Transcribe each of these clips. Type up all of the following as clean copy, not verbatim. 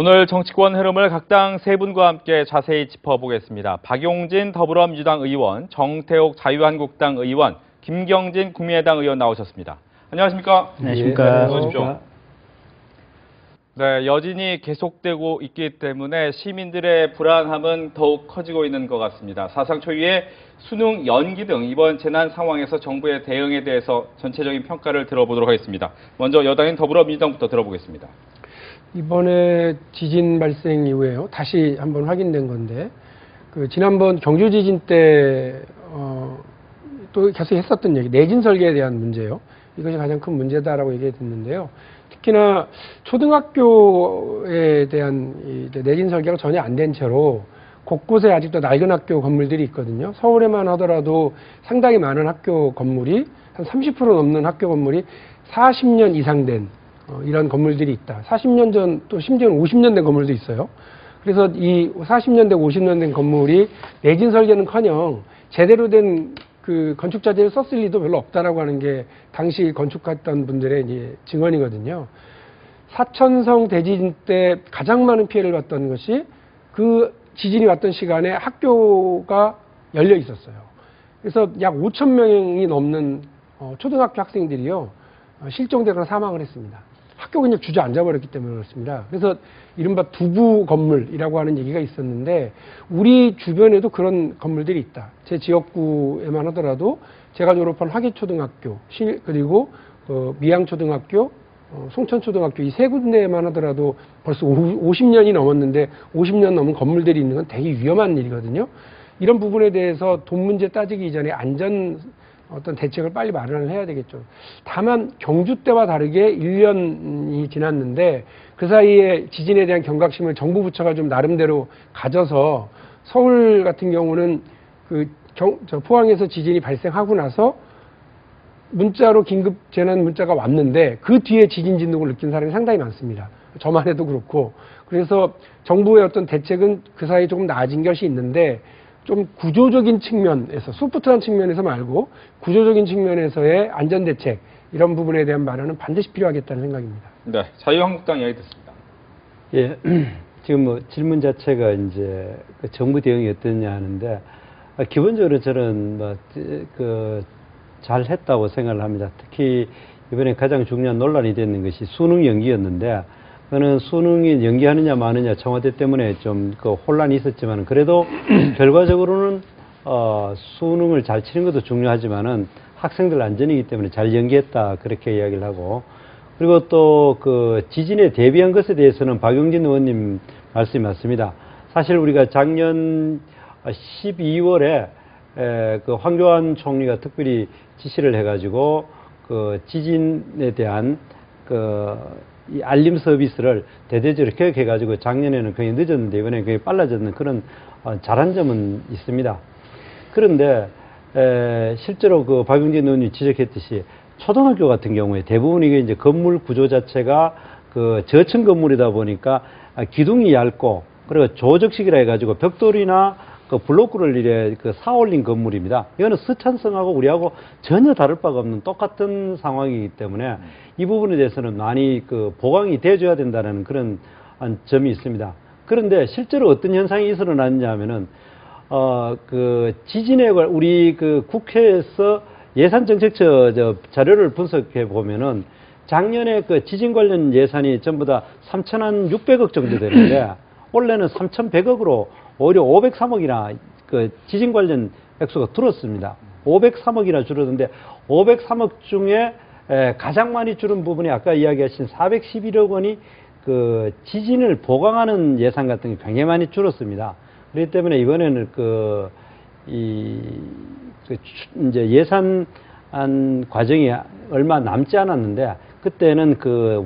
오늘 정치권 흐름을 각 당 세 분과 함께 자세히 짚어보겠습니다. 박용진 더불어민주당 의원, 정태욱 자유한국당 의원, 김경진 국민의당 의원 나오셨습니다. 안녕하십니까? 안녕하십니까? 어서 오십시오. 네, 여진이 계속되고 있기 때문에 시민들의 불안함은 더욱 커지고 있는 것 같습니다. 사상 초유의 수능 연기 등 이번 재난 상황에서 정부의 대응에 대해서 전체적인 평가를 들어보도록 하겠습니다. 먼저 여당인 더불어민주당부터 들어보겠습니다. 이번에 지진 발생 이후에요. 다시 한번 확인된 건데, 지난번 경주 지진 때, 또 계속 했었던 얘기, 내진 설계에 대한 문제요. 이것이 가장 큰 문제다라고 얘기했는데요. 특히나 초등학교에 대한 내진 설계가 전혀 안 된 채로 곳곳에 아직도 낡은 학교 건물들이 있거든요. 서울에만 하더라도 상당히 많은 학교 건물이, 한 30% 넘는 학교 건물이 40년 이상 된 이런 건물들이 있다. 40년 전, 또 심지어는 50년 된 건물도 있어요. 그래서 이 40년 된, 50년 된 건물이 내진 설계는커녕 제대로 된 그 건축 자재를 썼을 리도 별로 없다라고 하는 게 당시 건축했던 분들의 이제 증언이거든요. 사천성 대지진 때 가장 많은 피해를 봤던 것이 그 지진이 왔던 시간에 학교가 열려 있었어요. 그래서 약 5천 명이 넘는 초등학교 학생들이요, 실종되거나 사망을 했습니다. 학교가 그냥 주저앉아 버렸기 때문에 그렇습니다. 그래서 이른바 두부 건물이라고 하는 얘기가 있었는데, 우리 주변에도 그런 건물들이 있다. 제 지역구에만 하더라도 제가 졸업한 화계초등학교, 그리고 미양초등학교, 송천초등학교, 이 세 군데에만 하더라도 벌써 50년이 넘었는데 50년 넘은 건물들이 있는 건 되게 위험한 일이거든요. 이런 부분에 대해서 돈 문제 따지기 이전에 안전 어떤 대책을 빨리 마련을 해야 되겠죠. 다만 경주 때와 다르게 1년이 지났는데 그 사이에 지진에 대한 경각심을 정부 부처가 좀 나름대로 가져서, 서울 같은 경우는 포항에서 지진이 발생하고 나서 문자로 긴급 재난 문자가 왔는데 그 뒤에 지진 진동을 느낀 사람이 상당히 많습니다. 저만 해도 그렇고. 그래서 정부의 어떤 대책은 그 사이에 조금 나아진 것이 있는데, 좀 구조적인 측면에서, 소프트한 측면에서 말고 구조적인 측면에서의 안전대책, 이런 부분에 대한 마련은 반드시 필요하겠다는 생각입니다. 네, 자유한국당 이야기 듣습니다. 예, 지금 뭐 질문 자체가 이제 정부 대응이 어떠냐 하는데, 기본적으로 저는 잘 했다고 생각을 합니다. 특히 이번에 가장 중요한 논란이 되는 것이 수능 연기였는데, 그거는 수능이 연기하느냐 마느냐 청와대 때문에 좀 혼란이 있었지만, 그래도 결과적으로는 수능을 잘 치는 것도 중요하지만은 학생들 안전이기 때문에 잘 연기했다, 그렇게 이야기를 하고, 그리고 또 지진에 대비한 것에 대해서는 박용진 의원님 말씀이 맞습니다. 사실 우리가 작년 12월에 황교안 총리가 특별히 지시를 해가지고 지진에 대한 이 알림 서비스를 대대적으로 개혁해가지고 작년에는 거의 늦었는데 이번에 거의 빨라졌는 그런 잘한 점은 있습니다. 그런데 실제로 박용진 의원이 지적했듯이 초등학교 같은 경우에 대부분 이게 이제 건물 구조 자체가 저층 건물이다 보니까 기둥이 얇고, 그리고 조적식이라 해가지고 벽돌이나 블록구를 이래 쌓아올린 건물입니다. 이거는 스탄성하고 우리하고 전혀 다를 바가 없는 똑같은 상황이기 때문에 이 부분에 대해서는 많이 보강이 돼줘야 된다는 그런 점이 있습니다. 그런데 실제로 어떤 현상이 일어났냐 하면은 지진에 우리 국회에서 예산정책처 자료를 분석해 보면은 작년에 지진 관련 예산이 전부 다 3,600억 정도 되는데 올해는 3,100억으로 오히려 503억이나 지진 관련 액수가 줄었습니다. 503억이나 줄었는데 503억 중에 가장 많이 줄은 부분이 아까 이야기하신 411억 원이 지진을 보강하는 예산 같은 게 굉장히 많이 줄었습니다. 그렇기 때문에 이번에는 이제 예산 과정이 얼마 남지 않았는데, 그때는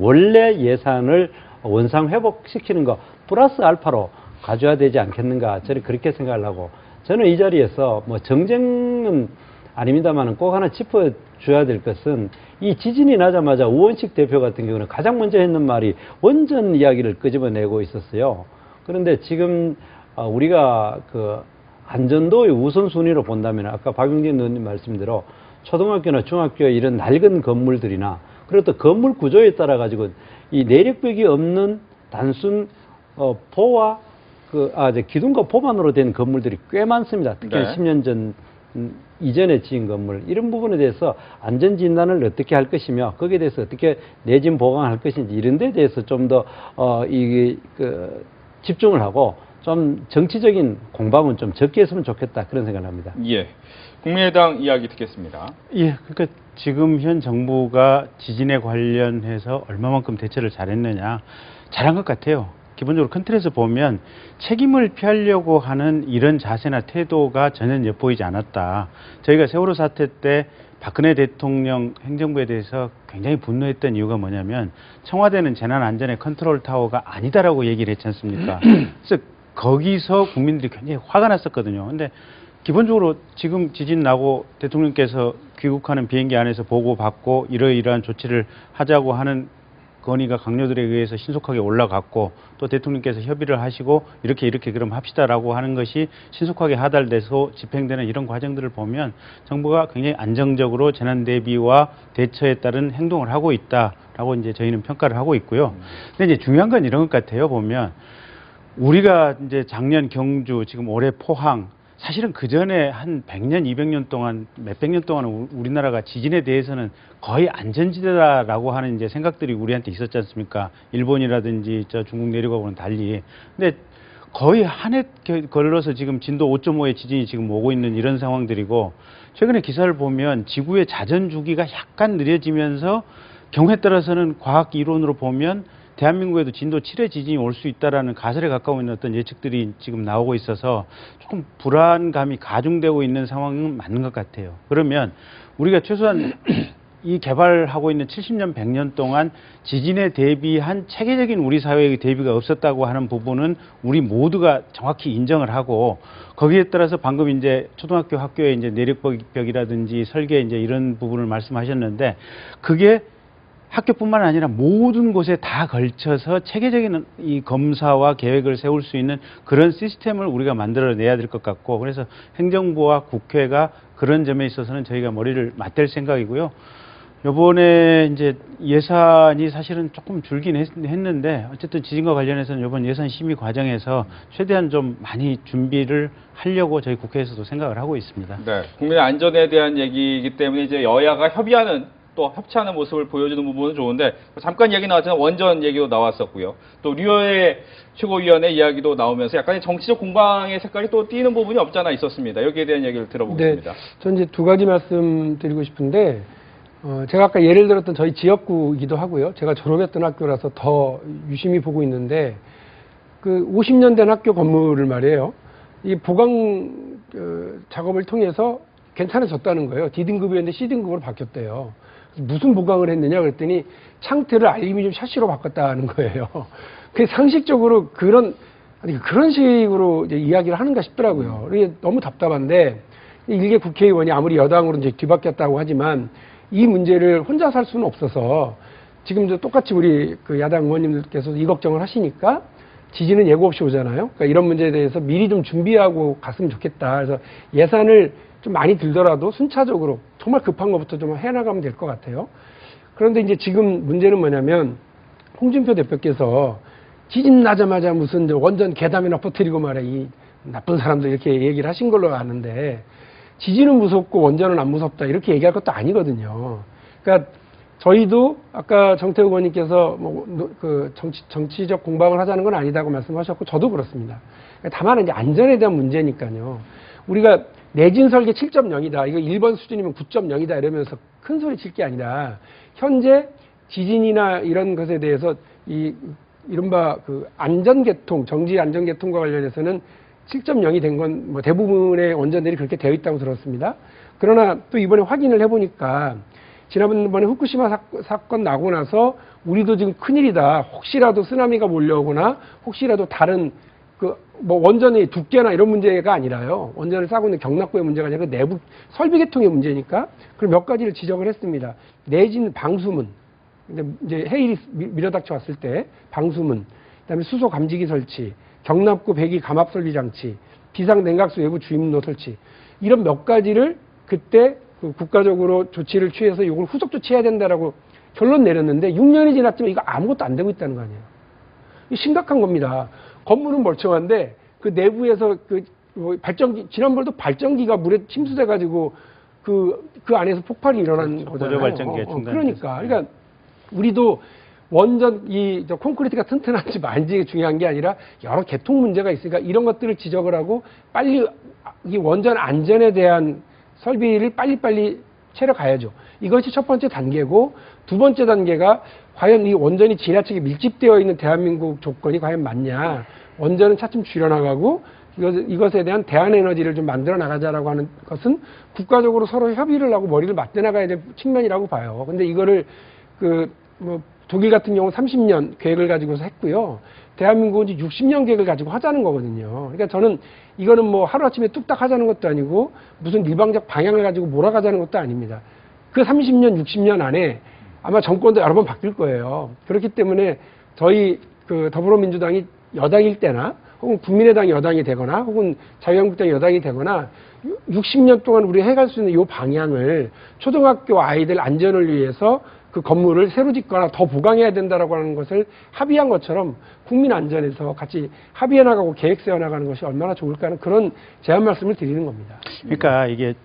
원래 예산을 원상 회복시키는 거 플러스 알파로 가져야 되지 않겠는가, 저는 그렇게 생각을 하고, 저는 이 자리에서 뭐 정쟁은 아닙니다만 꼭 하나 짚어줘야 될 것은, 이 지진이 나자마자 우원식 대표 같은 경우는 가장 먼저 했는 말이 원전 이야기를 끄집어내고 있었어요. 그런데 지금 우리가 안전도의 우선순위로 본다면 아까 박용진 의원님 말씀대로 초등학교나 중학교 이런 낡은 건물들이나, 그리고 또 건물 구조에 따라 가지고 이 내력벽이 없는 단순 보와 이제 기둥과 보만으로 된 건물들이 꽤 많습니다. 특히 네. 10년 전 이전에 지은 건물 이런 부분에 대해서 안전 진단을 어떻게 할 것이며 거기에 대해서 어떻게 내진 보강할 것인지 이런 데 대해서 좀 더 집중을 하고 좀 정치적인 공방은 좀 적게 했으면 좋겠다 그런 생각을 합니다. 예. 국민의당 이야기 듣겠습니다. 예, 그러니까 지금 현 정부가 지진에 관련해서 얼마만큼 대처를 잘했느냐, 잘한 것 같아요. 기본적으로 큰 틀에서 보면 책임을 피하려고 하는 이런 자세나 태도가 전혀 엿보이지 않았다. 저희가 세월호 사태 때 박근혜 대통령 행정부에 대해서 굉장히 분노했던 이유가 뭐냐면 청와대는 재난안전의 컨트롤 타워가 아니다라고 얘기를 했지 않습니까? 그래서 거기서 국민들이 굉장히 화가 났었거든요. 근데 기본적으로 지금 지진 나고 대통령께서 귀국하는 비행기 안에서 보고받고 이러이러한 조치를 하자고 하는 건의가 강요들에 의해서 신속하게 올라갔고 또 대통령께서 협의를 하시고 이렇게 그럼 합시다라고 하는 것이 신속하게 하달돼서 집행되는 이런 과정들을 보면 정부가 굉장히 안정적으로 재난 대비와 대처에 따른 행동을 하고 있다라고 이제 저희는 평가를 하고 있고요. 근데 이제 중요한 건 이런 것 같아요. 보면 우리가 이제 작년 경주, 지금 올해 포항, 사실은 그 전에 한 100년, 200년 동안, 몇백 년 동안 우리나라가 지진에 대해서는 거의 안전지대다라고 하는 이제 생각들이 우리한테 있었지 않습니까? 일본이라든지 저 중국 내륙하고는 달리. 근데 거의 한 해 걸러서 지금 진도 5.5의 지진이 지금 오고 있는 이런 상황들이고, 최근에 기사를 보면 지구의 자전 주기가 약간 느려지면서 경우에 따라서는 과학 이론으로 보면 대한민국에도 진도 7의 지진이 올 수 있다라는 가설에 가까운 어떤 예측들이 지금 나오고 있어서 조금 불안감이 가중되고 있는 상황은 맞는 것 같아요. 그러면 우리가 최소한 이 개발하고 있는 70년, 100년 동안 지진에 대비한 체계적인 우리 사회의 대비가 없었다고 하는 부분은 우리 모두가 정확히 인정을 하고, 거기에 따라서 방금 이제 초등학교 학교에 이제 내력벽이라든지 설계 이제 이런 부분을 말씀하셨는데, 그게 학교뿐만 아니라 모든 곳에 다 걸쳐서 체계적인 이 검사와 계획을 세울 수 있는 그런 시스템을 우리가 만들어내야 될 것 같고, 그래서 행정부와 국회가 그런 점에 있어서는 저희가 머리를 맞댈 생각이고요. 요번에 이제 예산이 사실은 조금 줄긴 했는데 어쨌든 지진과 관련해서는 이번 예산 심의 과정에서 최대한 좀 많이 준비를 하려고 저희 국회에서도 생각을 하고 있습니다. 네. 국민의 안전에 대한 얘기이기 때문에 이제 여야가 협의하는 또 협치하는 모습을 보여주는 부분은 좋은데, 잠깐 얘기 나왔지만 원전 얘기도 나왔었고요. 또 류호의 최고위원회 이야기도 나오면서 약간의 정치적 공방의 색깔이 또 띄는 부분이 없잖아 있었습니다. 여기에 대한 얘기를 들어보겠습니다. 네, 전 이제 두 가지 말씀드리고 싶은데, 제가 아까 예를 들었던 저희 지역구이기도 하고요. 제가 졸업했던 학교라서 더 유심히 보고 있는데, 그 50년 된 학교 건물을 말이에요. 이 보강 작업을 통해서 괜찮아졌다는 거예요. D등급이었는데 C등급으로 바뀌었대요. 무슨 보강을 했느냐 그랬더니 창틀을 알루미늄 샤시로 바꿨다는 거예요. 그 상식적으로 그런 식으로 이제 이야기를 하는가 싶더라고요. 이게 너무 답답한데, 일개 국회의원이 아무리 여당으로 이제 뒤바뀌었다고 하지만 이 문제를 혼자 살 수는 없어서 지금 똑같이 우리 그 야당 의원님들께서 이 걱정을 하시니까 지진은 예고 없이 오잖아요. 그러니까 이런 문제에 대해서 미리 좀 준비하고 갔으면 좋겠다. 그래서 예산을 좀 많이 들더라도 순차적으로 정말 급한 것부터 좀 해나가면 될 것 같아요. 그런데 이제 지금 문제는 뭐냐면 홍준표 대표께서 지진 나자마자 무슨 원전 계담이나 퍼뜨리고 말해 이 나쁜 사람들 이렇게 얘기를 하신 걸로 아는데, 지진은 무섭고 원전은 안 무섭다 이렇게 얘기할 것도 아니거든요. 그러니까 저희도 아까 정태욱 의원님께서 그 정치적 공방을 하자는 건 아니다고 말씀하셨고 저도 그렇습니다. 다만 이제 안전에 대한 문제니까요. 우리가 내진 설계 7.0이다. 이거 1번 수준이면 9.0이다. 이러면서 큰 소리 칠 게 아니라 현재 지진이나 이런 것에 대해서 이른바 그 안전계통, 정지 안전계통과 관련해서는 7.0이 된 건 뭐 대부분의 원전들이 그렇게 되어 있다고 들었습니다. 그러나 또 이번에 확인을 해보니까 지난번에 후쿠시마 사건 나고 나서 우리도 지금 큰일이다. 혹시라도 쓰나미가 몰려오거나 혹시라도 다른 뭐 원전의 두께나 이런 문제가 아니라요. 원전을 싸고 있는 경락고의 문제가 아니라 내부 설비 계통의 문제니까 그런 몇 가지를 지적을 했습니다. 내진 방수문, 근데 이제 해일이 밀어닥쳐 왔을 때 방수문, 그다음에 수소 감지기 설치, 경납고 배기 감압 설비 장치, 비상 냉각수 외부 주입로 설치, 이런 몇 가지를 그때 국가적으로 조치를 취해서 이걸 후속 조치해야 된다라고 결론 내렸는데 6년이 지났지만 이거 아무것도 안 되고 있다는 거 아니에요. 이거 심각한 겁니다. 건물은 멀쩡한데 그 내부에서 뭐 발전기 지난번도 발전기가 물에 침수돼 가지고 그 안에서 폭발이 일어난 그렇죠. 거잖아요. 보조 발전기가 중단됐어요. 그러니까 우리도 원전 저 콘크리트가 튼튼한지 만지 중요한 게 아니라 여러 개통 문제가 있으니까 이런 것들을 지적을 하고 빨리 이 원전 안전에 대한 설비를 빨리빨리 채려 가야죠. 이것이 첫 번째 단계고 두 번째 단계가 과연 이 원전이 지나치게 밀집되어 있는 대한민국 조건이 과연 맞냐. 원전은 차츰 줄여나가고 이것에 대한 대안에너지를 좀 만들어 나가자라고 하는 것은 국가적으로 서로 협의를 하고 머리를 맞대 나가야 될 측면이라고 봐요. 근데 이거를 독일 같은 경우 30년 계획을 가지고서 했고요. 대한민국은 이제 60년 계획을 가지고 하자는 거거든요. 그러니까 저는 이거는 뭐 하루아침에 뚝딱 하자는 것도 아니고 무슨 일방적 방향을 가지고 몰아가자는 것도 아닙니다. 그 30년, 60년 안에 아마 정권도 여러 번 바뀔 거예요. 그렇기 때문에 저희 더불어민주당이 여당일 때나 혹은 국민의당이 여당이 되거나 혹은 자유한국당이 여당이 되거나 60년 동안 우리 해갈 수 있는 이 방향을 초등학교 아이들 안전을 위해서 그 건물을 새로 짓거나 더 보강해야 된다라고 하는 것을 합의한 것처럼 국민 안전에서 같이 합의해 나가고 계획 세워 나가는 것이 얼마나 좋을까 하는 그런 제안 말씀을 드리는 겁니다. 그러니까 이게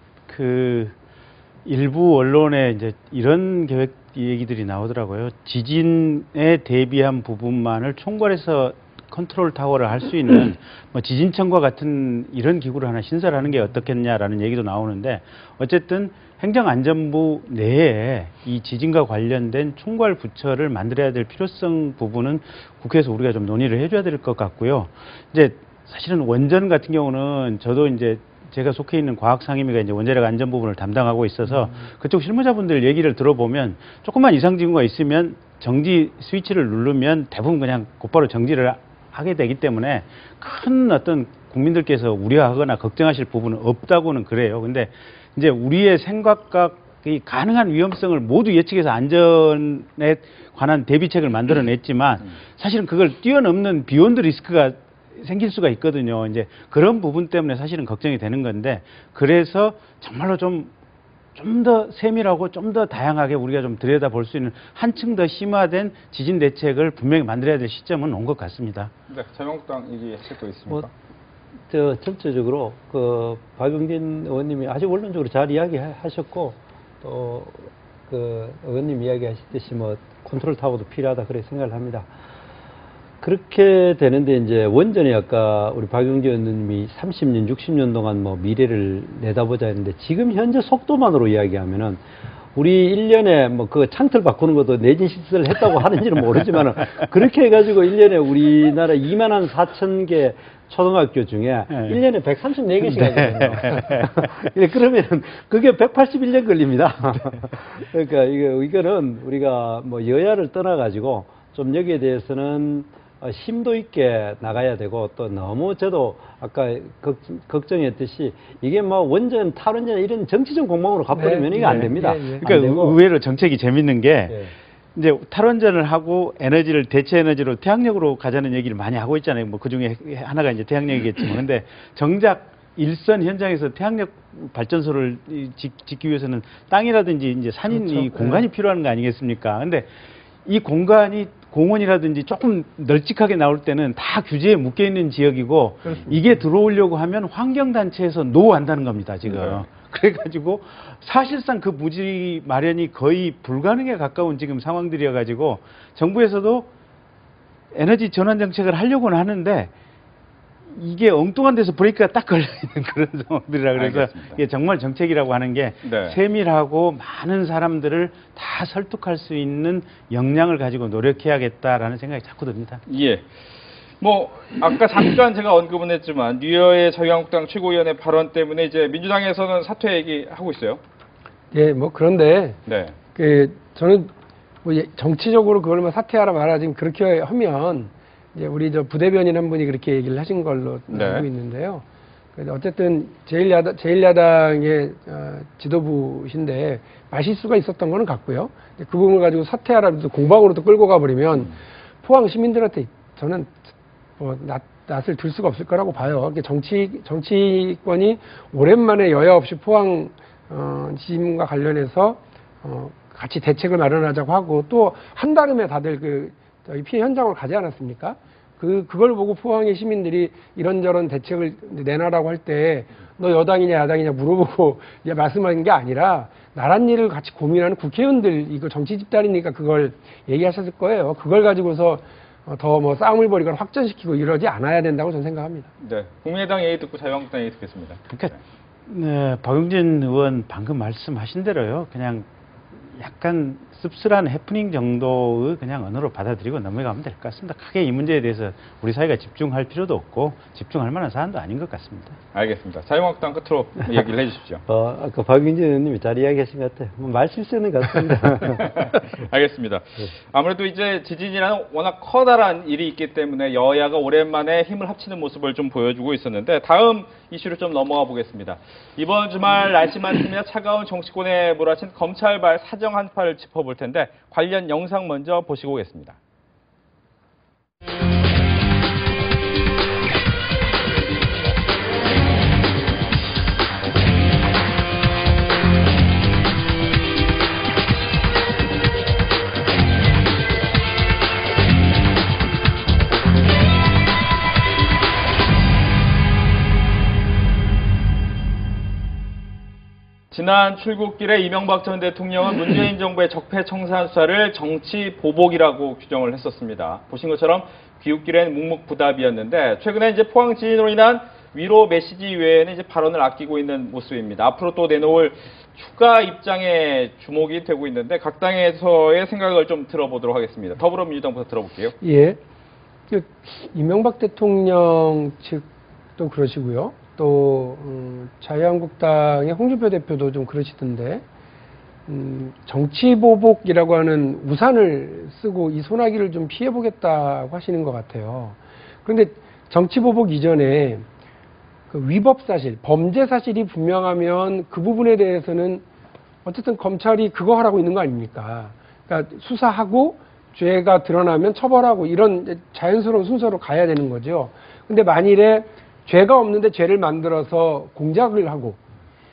일부 언론에 이제 이런 계획 얘기들이 나오더라고요. 지진에 대비한 부분만을 총괄해서 컨트롤 타워를 할 수 있는 뭐 지진청과 같은 이런 기구를 하나 신설하는 게 어떻겠냐라는 얘기도 나오는데 어쨌든 행정안전부 내에 이 지진과 관련된 총괄 부처를 만들어야 될 필요성 부분은 국회에서 우리가 좀 논의를 해줘야 될 것 같고요. 이제 사실은 원전 같은 경우는 저도 이제 제가 속해 있는 과학상임위가 이제 원자력 안전 부분을 담당하고 있어서 그쪽 실무자분들 얘기를 들어보면 조금만 이상 징후가 있으면 정지 스위치를 누르면 대부분 그냥 곧바로 정지를 하게 되기 때문에 큰 어떤 국민들께서 우려하거나 걱정하실 부분은 없다고는 그래요. 근데 이제 우리의 생각과 이 가능한 위험성을 모두 예측해서 안전에 관한 대비책을 만들어냈지만 사실은 그걸 뛰어넘는 비욘드 리스크가 생길 수가 있거든요. 이제 그런 부분 때문에 사실은 걱정이 되는 건데 그래서 정말로 좀 더 세밀하고 좀 더 다양하게 우리가 좀 들여다볼 수 있는 한층 더 심화된 지진 대책을 분명히 만들어야 될 시점은 온 것 같습니다. 네, 자유한국당 얘기하실 거 있습니까? 전체적으로 박용진 의원님이 아주 원론적으로 잘 이야기하셨고 또 의원님 이야기하셨듯이 컨트롤 타워도 필요하다 그렇게 생각을 합니다. 그렇게 되는데 이제 원전이 아까 우리 박용진 의원님이 30년, 60년 동안 미래를 내다보자 했는데 지금 현재 속도만으로 이야기하면은 우리 1년에 그 창틀 바꾸는 것도 내진 시설을 했다고 하는지는 모르지만은 그렇게 해가지고 1년에 우리나라 24,000개 초등학교 중에 1년에 134개씩 하거든요. 그러면은 그게 181년 걸립니다. 그러니까 이거는 우리가 여야를 떠나가지고 좀 여기에 대해서는 심도 있게 나가야 되고 또 너무 저도 아까 걱정했듯이 이게 원전, 탈원전 이런 정치적 공방으로 가버리면 이게 안 됩니다. 그러니까 의외로 정책이 재밌는 게 이제 탈원전을 하고 에너지를 대체 에너지로 태양력으로 가자는 얘기를 많이 하고 있잖아요. 그 중에 하나가 이제 태양력이겠지만 근데 정작 일선 현장에서 태양력 발전소를 짓기 위해서는 땅이라든지 이제 산이 그렇죠. 공간이 필요한 거 아니겠습니까? 근데 이 공간이 공원이라든지 조금 널찍하게 나올 때는 다 규제에 묶여 있는 지역이고 그렇습니다. 이게 들어오려고 하면 환경단체에서 노한다는 겁니다, 지금. 네. 그래가지고 사실상 그 부지 마련이 거의 불가능에 가까운 지금 상황들이어가지고 정부에서도 에너지 전환 정책을 하려고는 하는데 이게 엉뚱한 데서 브레이크가 딱 걸려있는 그런 상황들이라 그래서 알겠습니다. 이게 정말 정책이라고 하는 게 네. 세밀하고 많은 사람들을 다 설득할 수 있는 역량을 가지고 노력해야겠다라는 생각이 자꾸 듭니다. 예. 아까 잠깐 제가 언급은 했지만 뉴여의 자유한국당 최고위원의 발언 때문에 이제 민주당에서는 사퇴 얘기하고 있어요. 예, 그런데 네. 저는 정치적으로 그걸 사퇴하라 말하라 지금 그렇게 하면 이제 우리 부대변인 한 분이 그렇게 얘기를 하신 걸로 네. 알고 있는데요. 그래서 어쨌든 제1야당의 지도부신데 말실수가 있었던 거는 같고요. 그 부분을 가지고 사퇴하라 공방으로 또 끌고 가버리면 포항 시민들한테 저는 낯을 들 수가 없을 거라고 봐요. 정치권이 오랜만에 여야 없이 포항 지진과 관련해서 같이 대책을 마련하자고 하고 또 한달음에 다들 저희 피해 현장을 가지 않았습니까? 그걸 보고 포항의 시민들이 이런저런 대책을 내놔라고 할 때 너 여당이냐 야당이냐 물어보고 이제 말씀하는 게 아니라 나란 일을 같이 고민하는 국회의원들, 이거 정치 집단이니까 그걸 얘기하셨을 거예요. 그걸 가지고서 더 뭐 싸움을 벌이거나 확전시키고 이러지 않아야 된다고 저는 생각합니다. 네, 국민의당 얘기 듣고 자유한국당 얘기 듣겠습니다. 그러니까 네, 박용진 의원 방금 말씀하신 대로요. 그냥 약간 씁쓸한 해프닝 정도의 그냥 언어로 받아들이고 넘어가면 될 것 같습니다. 크게 이 문제에 대해서 우리 사회가 집중할 필요도 없고 집중할 만한 사안도 아닌 것 같습니다. 알겠습니다. 자유한국당 끝으로 얘기를 해주십시오. 아까 박윤진 의원님이 잘 이야기하신 것 같아요. 말 실수는 것 같습니다. 알겠습니다. 아무래도 이제 지진이라는 워낙 커다란 일이 있기 때문에 여야가 오랜만에 힘을 합치는 모습을 좀 보여주고 있었는데 다음 이슈로 좀 넘어가 보겠습니다. 이번 주말 날씨만 흐리며 차가운 정치권에 몰아친 검찰발 사정 한파를 짚어볼 텐데 관련 영상 먼저 보시고 오겠습니다. 지난 출국길에 이명박 전 대통령은 문재인 정부의 적폐청산 수사를 정치 보복이라고 규정을 했었습니다. 보신 것처럼 귀국길엔 묵묵부답이었는데 최근에 이제 포항 지진으로 인한 위로 메시지 외에는 이제 발언을 아끼고 있는 모습입니다. 앞으로 또 내놓을 추가 입장에 주목이 되고 있는데 각 당에서의 생각을 좀 들어보도록 하겠습니다. 더불어민주당부터 들어볼게요. 예, 이명박 대통령 측도 그러시고요. 또 자유한국당의 홍준표 대표도 좀 그러시던데 정치보복이라고 하는 우산을 쓰고 이 소나기를 좀 피해보겠다고 하시는 것 같아요. 그런데 정치보복 이전에 그 위법 사실, 범죄 사실이 분명하면 그 부분에 대해서는 어쨌든 검찰이 그거 하라고 있는 거 아닙니까? 그러니까 수사하고 죄가 드러나면 처벌하고 이런 자연스러운 순서로 가야 되는 거죠. 근데 만일에 죄가 없는데 죄를 만들어서 공작을 하고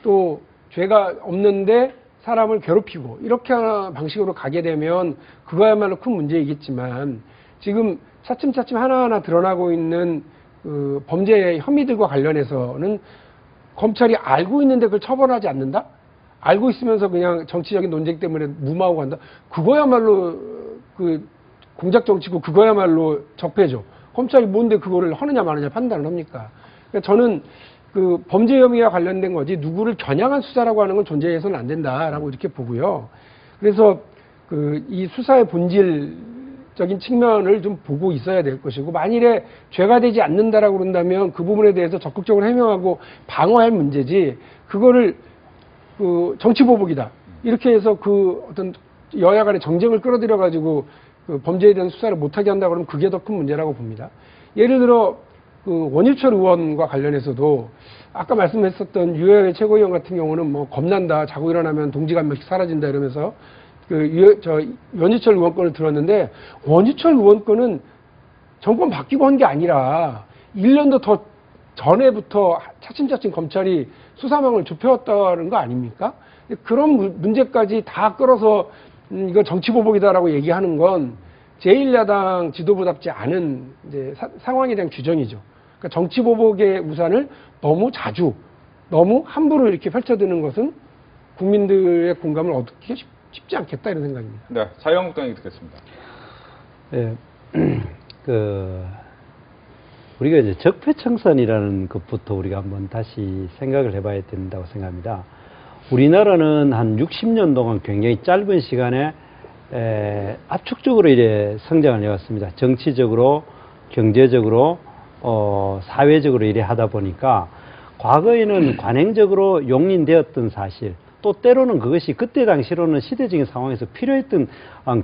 또 죄가 없는데 사람을 괴롭히고 이렇게 하나 방식으로 가게 되면 그거야말로 큰 문제이겠지만 지금 차츰차츰 하나하나 드러나고 있는 그 범죄 혐의들과 관련해서는 검찰이 알고 있는데 그걸 처벌하지 않는다? 알고 있으면서 그냥 정치적인 논쟁 때문에 무마하고 간다? 그거야말로 그 공작 정치고 그거야말로 적폐죠. 검찰이 뭔데 그거를 하느냐 마느냐 판단을 합니까? 그러니까 저는 그 범죄 혐의와 관련된 거지 누구를 겨냥한 수사라고 하는 건 존재해서는 안 된다라고 이렇게 보고요. 그래서 그 이 수사의 본질적인 측면을 좀 보고 있어야 될 것이고 만일에 죄가 되지 않는다라고 그런다면 그 부분에 대해서 적극적으로 해명하고 방어할 문제지 그거를 그 정치보복이다 이렇게 해서 그 어떤 여야 간의 정쟁을 끌어들여 가지고 그 범죄에 대한 수사를 못하게 한다 그러면 그게 더 큰 문제라고 봅니다. 예를 들어 그 원유철 의원과 관련해서도 아까 말씀했었던 유해의 최고위원 같은 경우는 뭐 겁난다, 자고 일어나면 동지가 한 명씩 사라진다 이러면서 원유철 의원 건을 들었는데 원유철 의원 건은 정권 바뀌고 한 게 아니라 1년도 더 전에부터 차츰차츰 검찰이 수사망을 좁혀왔다는 거 아닙니까? 그런 문제까지 다 끌어서 이거 정치보복이다라고 얘기하는 건 제1야당 지도부답지 않은 이제 상황에 대한 규정이죠. 그러니까 정치보복의 우산을 너무 자주, 너무 함부로 이렇게 펼쳐드는 것은 국민들의 공감을 얻기 쉽지 않겠다 이런 생각입니다. 네, 자유한국당이 듣겠습니다. 예, 우리가 이제 적폐청산이라는 것부터 우리가 한번 다시 생각을 해봐야 된다고 생각합니다. 우리나라는 한 60년 동안 굉장히 짧은 시간에 압축적으로 이래 성장을 해왔습니다. 정치적으로, 경제적으로, 사회적으로 이래 하다 보니까 과거에는 관행적으로 용인되었던 사실, 또 때로는 그것이 그때 당시로는 시대적인 상황에서 필요했던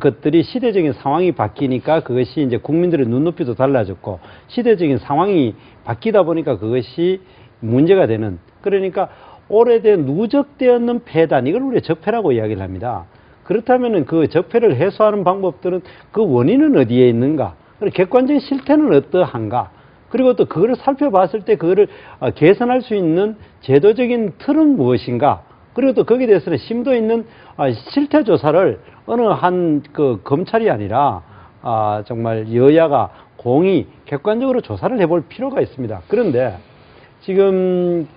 것들이 시대적인 상황이 바뀌니까 그것이 이제 국민들의 눈높이도 달라졌고 시대적인 상황이 바뀌다 보니까 그것이 문제가 되는, 그러니까 오래된 누적되었는 폐단, 이걸 우리가 적폐라고 이야기를 합니다. 그렇다면 그 적폐를 해소하는 방법들은 그 원인은 어디에 있는가? 객관적인 실태는 어떠한가? 그리고 또 그거를 살펴봤을 때 그거를 개선할 수 있는 제도적인 틀은 무엇인가? 그리고 또 거기에 대해서는 심도 있는 실태 조사를 어느 한 그 검찰이 아니라 정말 여야가 공히 객관적으로 조사를 해볼 필요가 있습니다. 그런데 지금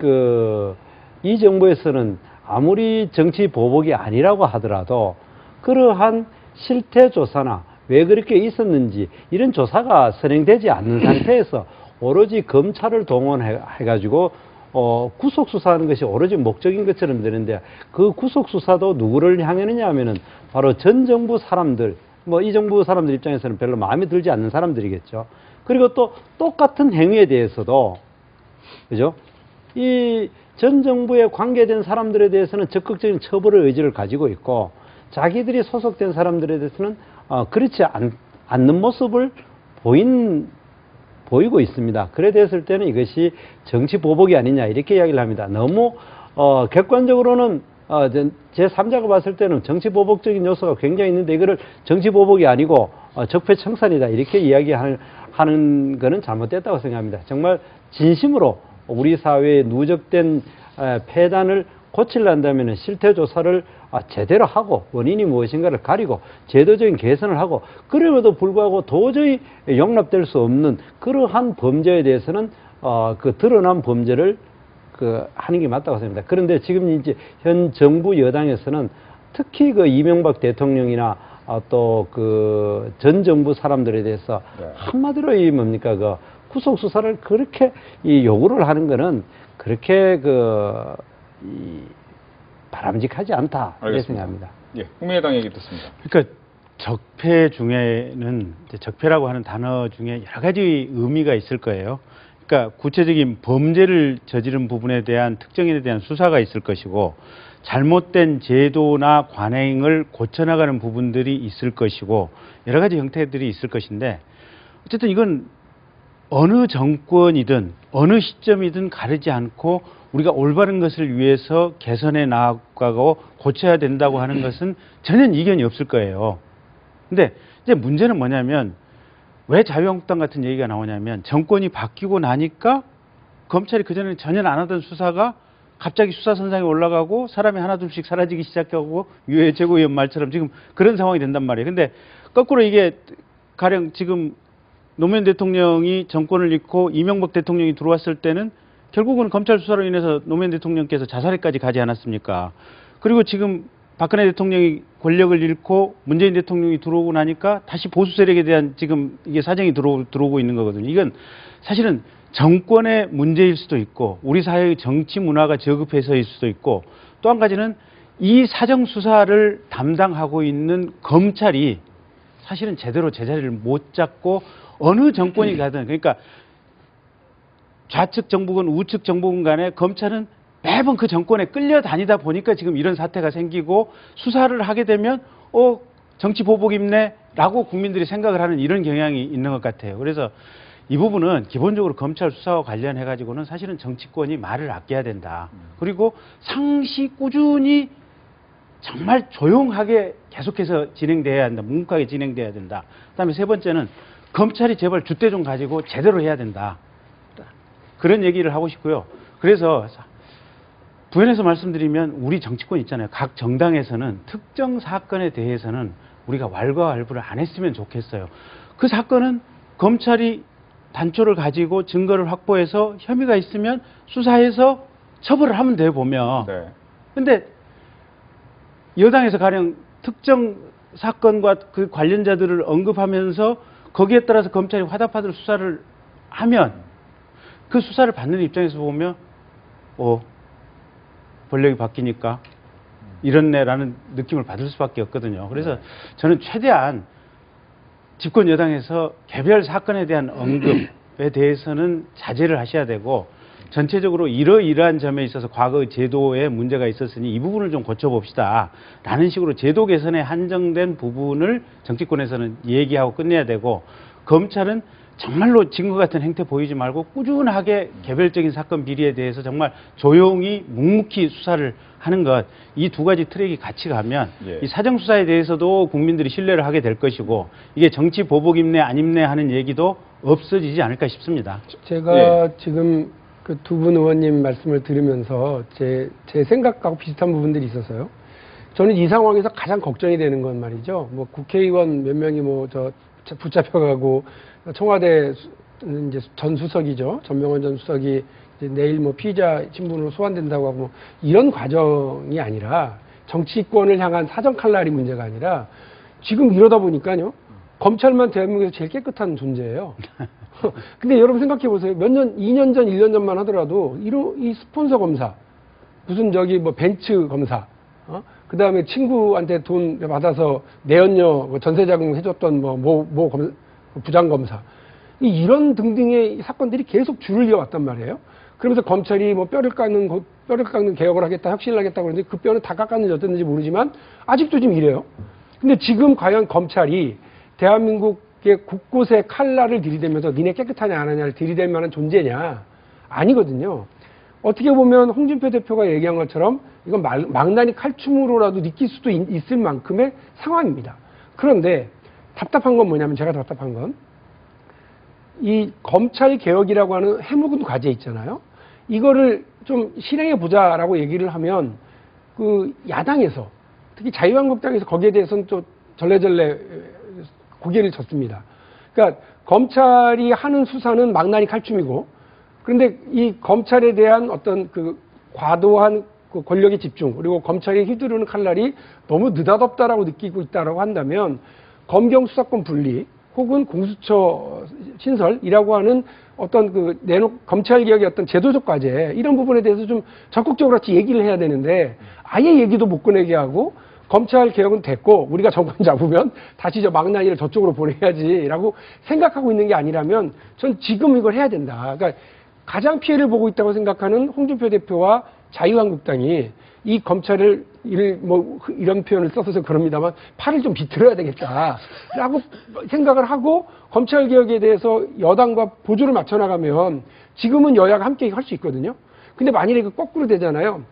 이 정부에서는 아무리 정치 보복이 아니라고 하더라도 그러한 실태 조사나 왜 그렇게 있었는지 이런 조사가 선행되지 않는 상태에서 오로지 검찰을 동원해가지고 구속 수사하는 것이 오로지 목적인 것처럼 되는데 그 구속 수사도 누구를 향했느냐 하면은 바로 전 정부 사람들, 뭐 이 정부 사람들 입장에서는 별로 마음에 들지 않는 사람들이겠죠. 그리고 또 똑같은 행위에 대해서도 그죠? 이 전 정부에 관계된 사람들에 대해서는 적극적인 처벌의 의지를 가지고 있고 자기들이 소속된 사람들에 대해서는 그렇지 않는 모습을 보이고 있습니다. 그래 됐을 때는 이것이 정치 보복이 아니냐 이렇게 이야기를 합니다. 너무 객관적으로는 제3자가 봤을 때는 정치 보복적인 요소가 굉장히 있는데 이거를 정치 보복이 아니고 적폐청산이다 이렇게 이야기하는 거는 잘못됐다고 생각합니다. 정말 진심으로 우리 사회에 누적된 폐단을 고치려면 실태 조사를 제대로 하고 원인이 무엇인가를 가리고 제도적인 개선을 하고 그럼에도 불구하고 도저히 용납될 수 없는 그러한 범죄에 대해서는 그 드러난 범죄를 하는 게 맞다고 생각합니다. 그런데 지금 이제 현 정부 여당에서는 특히 이명박 대통령이나 또 전 정부 사람들에 대해서 한마디로 구속 수사를 그렇게 요구를 하는 거는 그렇게 바람직하지 않다 이렇게 생각합니다. 예, 국민의당 얘기 듣습니다. 그러니까 적폐 중에는 적폐라고 하는 단어 중에 여러 가지 의미가 있을 거예요. 그러니까 구체적인 범죄를 저지른 부분에 대한 특정인에 대한 수사가 있을 것이고 잘못된 제도나 관행을 고쳐나가는 부분들이 있을 것이고 여러 가지 형태들이 있을 것인데 어쨌든 이건 어느 정권이든 어느 시점이든 가리지 않고 우리가 올바른 것을 위해서 개선해 나가고 고쳐야 된다고 하는 것은 전혀 이견이 없을 거예요. 근데 이제 문제는 뭐냐면 왜 자유한국당 같은 얘기가 나오냐면 정권이 바뀌고 나니까 검찰이 그전에는 전혀 안 하던 수사가 갑자기 수사선상에 올라가고 사람이 하나둘씩 사라지기 시작하고 유해 최고위원 말처럼 지금 그런 상황이 된단 말이에요. 근데 거꾸로 이게 가령 지금 노무현 대통령이 정권을 잃고 이명박 대통령이 들어왔을 때는 결국은 검찰 수사로 인해서 노무현 대통령께서 자살에까지 가지 않았습니까? 그리고 지금 박근혜 대통령이 권력을 잃고 문재인 대통령이 들어오고 나니까 다시 보수 세력에 대한 지금 이게 사정이 들어오고 있는 거거든요. 이건 사실은 정권의 문제일 수도 있고 우리 사회의 정치 문화가 저급해서일 수도 있고 또 한 가지는 이 사정 수사를 담당하고 있는 검찰이 사실은 제대로 제자리를 못 잡고 어느 정권이 가든 그러니까 좌측 정부군 우측 정부군 간에 검찰은 매번 그 정권에 끌려다니다 보니까 지금 이런 사태가 생기고 수사를 하게 되면 정치 보복 입네라고 국민들이 생각을 하는 이런 경향이 있는 것 같아요. 그래서 이 부분은 기본적으로 검찰 수사와 관련해 가지고는 사실은 정치권이 말을 아껴야 된다. 그리고 상시 꾸준히 정말 조용하게 계속해서 진행돼야 한다. 묵묵하게 진행돼야 된다. 그다음에 세 번째는 검찰이 제발 줏대 좀 가지고 제대로 해야 된다. 그런 얘기를 하고 싶고요. 그래서 부연해서 말씀드리면 우리 정치권 있잖아요. 각 정당에서는 특정 사건에 대해서는 우리가 왈가왈부를 안 했으면 좋겠어요. 그 사건은 검찰이 단초를 가지고 증거를 확보해서 혐의가 있으면 수사해서 처벌을 하면 돼요, 보면. 네. 근데 여당에서 가령 특정 사건과 그 관련자들을 언급하면서 거기에 따라서 검찰이 화답하도록 수사를 하면 그 수사를 받는 입장에서 보면 권력이 바뀌니까 이렇네라는 느낌을 받을 수밖에 없거든요. 그래서 저는 최대한 집권 여당에서 개별 사건에 대한 언급에 대해서는 자제를 하셔야 되고 전체적으로 이러이러한 점에 있어서 과거의 제도에 문제가 있었으니 이 부분을 좀 고쳐봅시다 라는 식으로 제도 개선에 한정된 부분을 정치권에서는 얘기하고 끝내야 되고 검찰은 정말로 증거 같은 행태 보이지 말고 꾸준하게 개별적인 사건 비리에 대해서 정말 조용히 묵묵히 수사를 하는 것, 이 두 가지 트랙이 같이 가면 이 사정수사에 대해서도 국민들이 신뢰를 하게 될 것이고 이게 정치 보복 입네 안 입네 하는 얘기도 없어지지 않을까 싶습니다. 제가 지금 그 두 분 의원님 말씀을 들으면서 제 생각하고 비슷한 부분들이 있어서요. 저는 이 상황에서 가장 걱정이 되는 건 말이죠. 뭐 국회의원 몇 명이 붙잡혀가고 청와대 이제 전 수석이죠. 전명원 전 수석이 이제 내일 뭐 피의자 신분으로 소환된다고 하고 뭐 이런 과정이 아니라 정치권을 향한 사정 칼날이 문제가 아니라 지금 이러다 보니까요. 검찰만 대한민국에서 제일 깨끗한 존재예요. 근데 여러분 생각해 보세요. 몇 년, 2년 전, 1년 전만 하더라도 이 스폰서 검사, 무슨 저기 뭐 벤츠 검사, 그 다음에 친구한테 돈 받아서 내연녀 전세자금 해줬던 부장 검사, 이런 등등의 사건들이 계속 줄을 이어왔단 말이에요. 그러면서 검찰이 뭐 뼈를 깎는 개혁을 하겠다, 혁신을 하겠다 그러는데 그 뼈는 다 깎았는지 어땠는지 모르지만 아직도 지금 이래요. 근데 지금 과연 검찰이 대한민국의 곳곳에 칼날을 들이대면서 니네 깨끗하냐 안 하냐를 들이댈 만한 존재냐? 아니거든요. 어떻게 보면 홍준표 대표가 얘기한 것처럼 이건 망나니 칼춤으로라도 느낄 수도 있을 만큼의 상황입니다. 그런데 답답한 건 뭐냐면, 제가 답답한 건 이 검찰 개혁이라고 하는 해묵은 과제 있잖아요. 이거를 좀 실행해 보자라고 얘기를 하면 그 야당에서, 특히 자유한국당에서 거기에 대해서는 또 절레절레 고개를 젓습니다. 그러니까 검찰이 하는 수사는 망나니 칼춤이고, 그런데 이 검찰에 대한 어떤 그 과도한 그 권력의 집중, 그리고 검찰이 휘두르는 칼날이 너무 느닷없다라고 느끼고 있다라고 한다면 검경 수사권 분리 혹은 공수처 신설이라고 하는 어떤 그 검찰 개혁의 어떤 제도적 과제, 이런 부분에 대해서 좀 적극적으로 같이 얘기를 해야 되는데 아예 얘기도 못 꺼내게 하고, 검찰 개혁은 됐고 우리가 정권 잡으면 다시 저 망나니를 저쪽으로 보내야지라고 생각하고 있는 게 아니라면 전 지금 이걸 해야 된다. 그러니까 가장 피해를 보고 있다고 생각하는 홍준표 대표와 자유한국당이 이 검찰을 이런 표현을 써서 그럽니다만 팔을 좀 비틀어야 되겠다라고 생각을 하고 검찰 개혁에 대해서 여당과 보조를 맞춰 나가면 지금은 여야가 함께 할 수 있거든요. 근데 만일에 그 거꾸로 되잖아요.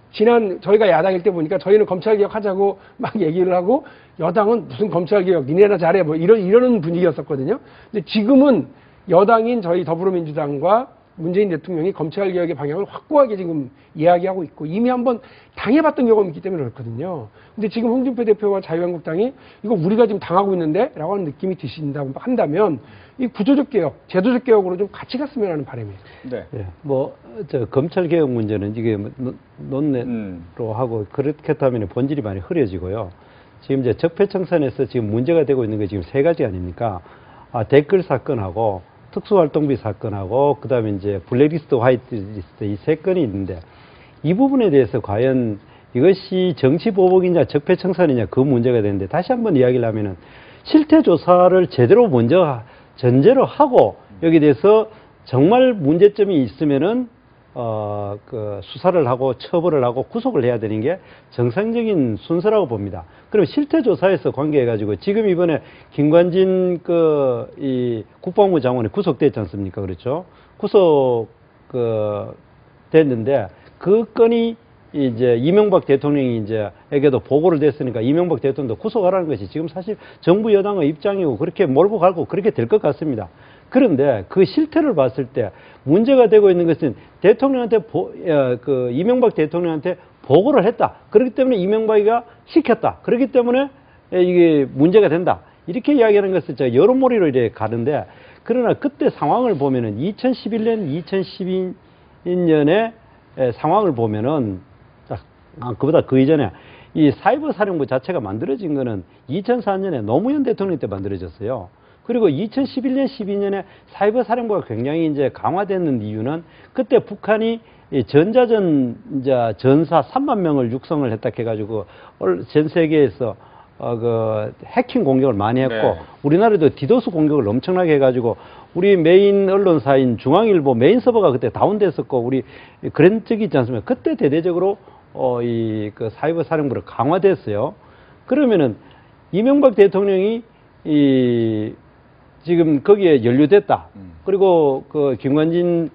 저희가 야당일 때 보니까 저희는 검찰 개혁 하자고 막 얘기를 하고 여당은 무슨 검찰 개혁 니네나 잘해 뭐 이러는 분위기였었거든요. 근데 지금은 여당인 저희 더불어민주당과 문재인 대통령이 검찰 개혁의 방향을 확고하게 지금 이야기하고 있고 이미 한번 당해봤던 경험이 있기 때문에 그렇거든요. 근데 지금 홍준표 대표와 자유한국당이 이거 우리가 지금 당하고 있는데? 라고 하는 느낌이 드신다고 한다면 이 구조적 개혁, 제도적 개혁으로 좀 같이 갔으면 하는 바람이에요. 네. 예, 검찰 개혁 문제는 이게 논외로 하고 그렇게 하면 본질이 많이 흐려지고요. 지금 이제 적폐청산에서 지금 문제가 되고 있는 게 지금 세 가지 아닙니까? 댓글 사건하고 특수활동비 사건하고 그다음에 이제 블랙리스트, 화이트리스트 이 세 건이 있는데 이 부분에 대해서 과연 이것이 정치보복이냐 적폐청산이냐 그 문제가 되는데, 다시 한번 이야기를 하면은 실태조사를 제대로 먼저 전제로 하고 여기에 대해서 정말 문제점이 있으면은 그 수사를 하고 처벌을 하고 구속을 해야 되는 게 정상적인 순서라고 봅니다. 그럼 실태조사에서 관계해가지고 지금 이번에 김관진 이 국방부 장관이 구속됐지 않습니까? 그렇죠? 됐는데 그 건이 이제 이명박 대통령이 에게도 보고를 됐으니까 이명박 대통령도 구속하라는 것이 지금 사실 정부 여당의 입장이고 그렇게 몰고 가고 그렇게 될 것 같습니다. 그런데 그 실태를 봤을 때 문제가 되고 있는 것은 대통령한테 이명박 대통령한테 보고를 했다. 그렇기 때문에 이명박이가 시켰다. 그렇기 때문에 이게 문제가 된다. 이렇게 이야기하는 것을 제가 여론몰이로 이렇게 가는데, 그러나 그때 상황을 보면은 2011년, 2012년의 상황을 보면은 그보다 그 이전에 이 사이버 사령부 자체가 만들어진 거는 2004년에 노무현 대통령 때 만들어졌어요. 그리고 2011년, 12년에 사이버 사령부가 굉장히 강화되는 이유는 그때 북한이 전사 3만 명을 육성을 했다 해가지고 전 세계에서 해킹 공격을 많이 했고, 네. 우리나라도 디도스 공격을 엄청나게 해가지고 우리 메인 언론사인 중앙일보 메인 서버가 그때 다운됐었고 우리 그런 적이 있지 않습니까? 그때 대대적으로 그 사이버 사령부를 강화됐어요. 그러면은 이명박 대통령이 지금 거기에 연루됐다. 그리고 그 김관진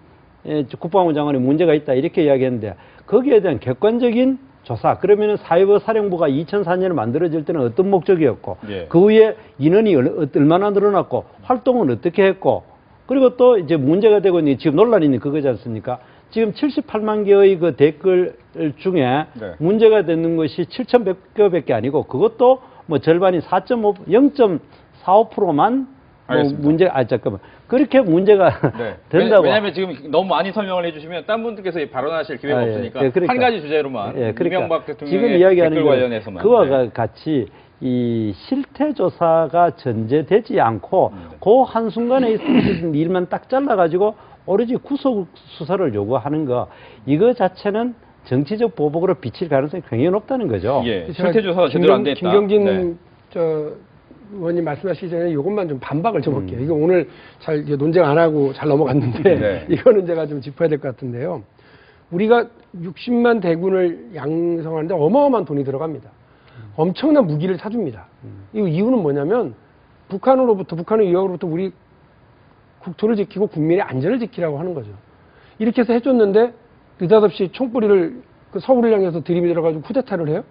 국방부 장관이 문제가 있다 이렇게 이야기했는데, 거기에 대한 객관적인 조사, 그러면은 사이버 사령부가 2004년에 만들어질 때는 어떤 목적이었고, 예. 그 후에 인원이 얼마나 늘어났고 활동은 어떻게 했고, 그리고 또 이제 문제가 되고 있는 지금 논란이 있는 그거지 않습니까? 지금 78만 개의 그 댓글 중에 네. 문제가 되는 것이 7,100개밖에 아니고 그것도 뭐 절반이 0.45%만 알겠습니다. 문제가 잠깐만 그렇게 문제가 네. 된다고. 왜냐하면 지금 너무 많이 설명을 해주시면 딴 분들께서 발언하실 기회가 아, 예. 없으니까 예, 그러니까. 한 가지 주제로만 예, 그러니까 이명박 지금 대통령의 이야기하는 댓글 거는 관련해서만 그와 네. 같이 이 실태 조사가 전제되지 않고 네. 그 한순간에 있었던 일만 딱 잘라가지고 오로지 구속 수사를 요구하는 거 이거 자체는 정치적 보복으로 비칠 가능성이 굉장히 높다는 거죠. 예, 실태 조사가 제대로 안 됐다. 김경진 네. 저 의원님 말씀하시기 전에 이것만 좀 반박을 줘볼게요. 이거 오늘 잘 이제 논쟁 안 하고 잘 넘어갔는데 네. 이거는 제가 좀 짚어야 될 것 같은데요. 우리가 60만 대군을 양성하는데 어마어마한 돈이 들어갑니다. 엄청난 무기를 사줍니다. 이 이유는 뭐냐면 북한의 위협으로부터 우리 국토를 지키고 국민의 안전을 지키라고 하는 거죠. 이렇게 해서 해줬는데 느닷없이 총뿌리를 그 서울을 향해서 들이밀어가지고 쿠데타를 해요?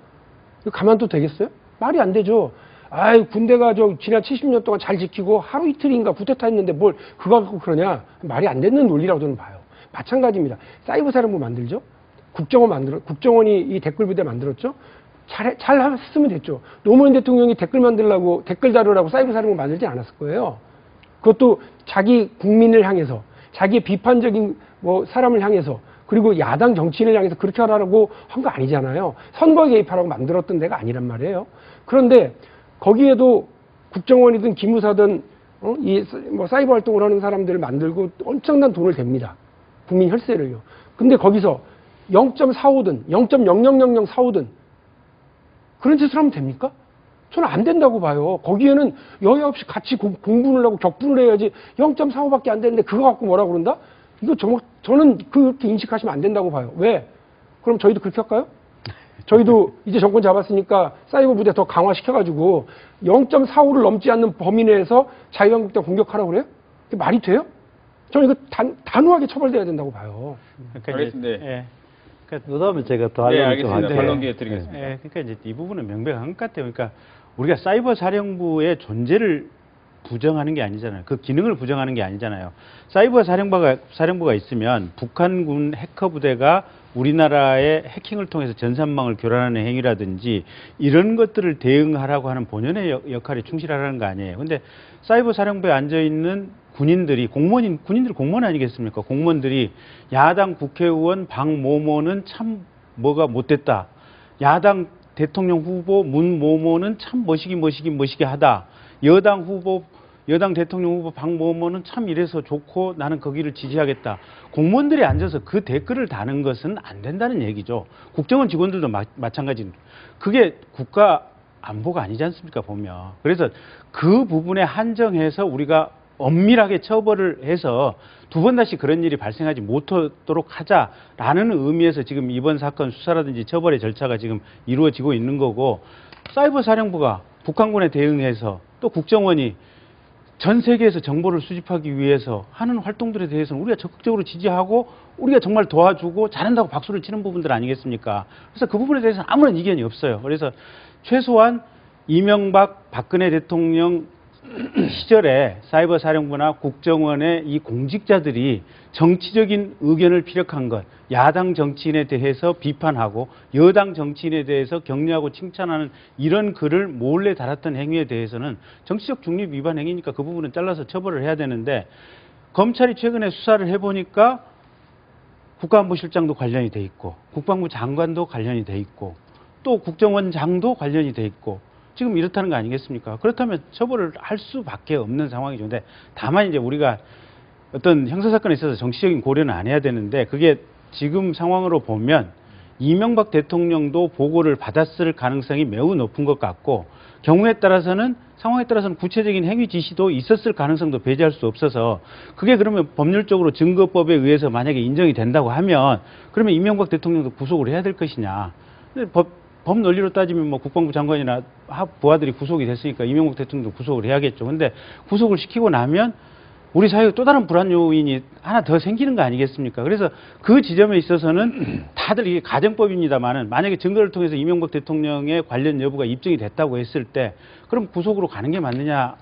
이거 가만둬도 되겠어요? 말이 안 되죠. 아이 군대가 지난 70년 동안 잘 지키고 하루 이틀인가 쿠데타 했는데 뭘 그거 갖고 그러냐? 말이 안 되는 논리라고 저는 봐요. 마찬가지입니다. 사이버 사령부 만들죠? 국정원이 이 댓글 부대 만들었죠? 잘 했으면 됐죠. 노무현 대통령이 댓글 만들라고, 댓글 다루라고 사이버 사령부 만들지 않았을 거예요. 그것도 자기 국민을 향해서, 자기의 비판적인 사람을 향해서, 그리고 야당 정치인을 향해서 그렇게 하라고 한 거 아니잖아요. 선거에 개입하라고 만들었던 데가 아니란 말이에요. 그런데 거기에도 국정원이든 기무사든 사이버 활동을 하는 사람들을 만들고 엄청난 돈을 댑니다. 국민 혈세를요. 근데 거기서 0.45든 0.000045든 그런 짓을 하면 됩니까? 저는 안 된다고 봐요. 거기에는 여야 없이 같이 공분을 하고 격분을 해야지 0.45밖에 안 되는데 그거 갖고 뭐라 그런다? 이거 저는 그렇게 인식하시면 안 된다고 봐요. 왜? 그럼 저희도 그렇게 할까요? 저희도 이제 정권 잡았으니까 사이버 부대 더 강화시켜가지고 0.45를 넘지 않는 범위 내에서 자유한국당 공격하라고 그래요? 그게 말이 돼요? 저는 이거 단호하게 처벌돼야 된다고 봐요. 그러니까 알겠습니다. 이제, 예. 그다음에 제가 더 네, 하려면 좀 알겠습니다. 할게요. 반론 기회 드리겠습니다. 예, 그러니까 이제 이 부분은 명백한 것 같아요. 그러니까 우리가 사이버 사령부의 존재를 부정하는 게 아니잖아요. 그 기능을 부정하는 게 아니잖아요. 사이버 사령부가 있으면 북한군 해커 부대가 우리나라의 해킹을 통해서 전산망을 교란하는 행위라든지 이런 것들을 대응하라고 하는 본연의 역할에 충실하라는 거 아니에요. 근데 사이버 사령부에 앉아 있는 군인들이 군인들 공무원 아니겠습니까? 공무원들이 야당 국회의원 박모모는 참 뭐가 못됐다. 야당 대통령 후보 문모모는 참 멋이기 하다. 여당 대통령 후보 박모모는 참 이래서 좋고 나는 거기를 지지하겠다. 공무원들이 앉아서 그 댓글을 다는 것은 안 된다는 얘기죠. 국정원 직원들도 마찬가지입니다. 그게 국가 안보가 아니지 않습니까, 보면. 그래서 그 부분에 한정해서 우리가 엄밀하게 처벌을 해서 두 번 다시 그런 일이 발생하지 못하도록 하자라는 의미에서 지금 이번 사건 수사라든지 처벌의 절차가 지금 이루어지고 있는 거고, 사이버 사령부가 북한군에 대응해서 또 국정원이 전 세계에서 정보를 수집하기 위해서 하는 활동들에 대해서는 우리가 적극적으로 지지하고 우리가 정말 도와주고 잘한다고 박수를 치는 부분들 아니겠습니까? 그래서 그 부분에 대해서는 아무런 이견이 없어요. 그래서 최소한 이명박 박근혜 대통령 시절에 사이버 사령부나 국정원의 이 공직자들이 정치적인 의견을 피력한 것, 야당 정치인에 대해서 비판하고 여당 정치인에 대해서 격려하고 칭찬하는 이런 글을 몰래 달았던 행위에 대해서는 정치적 중립 위반 행위니까 그 부분은 잘라서 처벌을 해야 되는데, 검찰이 최근에 수사를 해보니까 국가안보실장도 관련이 돼 있고 국방부 장관도 관련이 돼 있고 또 국정원장도 관련이 돼 있고 지금 이렇다는 거 아니겠습니까? 그렇다면 처벌을 할 수밖에 없는 상황이죠. 근데 다만 이제 우리가 어떤 형사사건에 있어서 정치적인 고려는 안 해야 되는데, 그게 지금 상황으로 보면 이명박 대통령도 보고를 받았을 가능성이 매우 높은 것 같고, 상황에 따라서는 구체적인 행위 지시도 있었을 가능성도 배제할 수 없어서, 그게 그러면 법률적으로 증거법에 의해서 만약에 인정이 된다고 하면 그러면 이명박 대통령도 구속을 해야 될 것이냐. 법 논리로 따지면 국방부 장관이나 부하들이 구속이 됐으니까 이명박 대통령도 구속을 해야겠죠. 근데 구속을 시키고 나면 우리 사회에 또 다른 불안 요인이 하나 더 생기는 거 아니겠습니까? 그래서 그 지점에 있어서는 다들 이게 가정법입니다만은 만약에 증거를 통해서 이명박 대통령의 관련 여부가 입증이 됐다고 했을 때 그럼 구속으로 가는 게 맞느냐,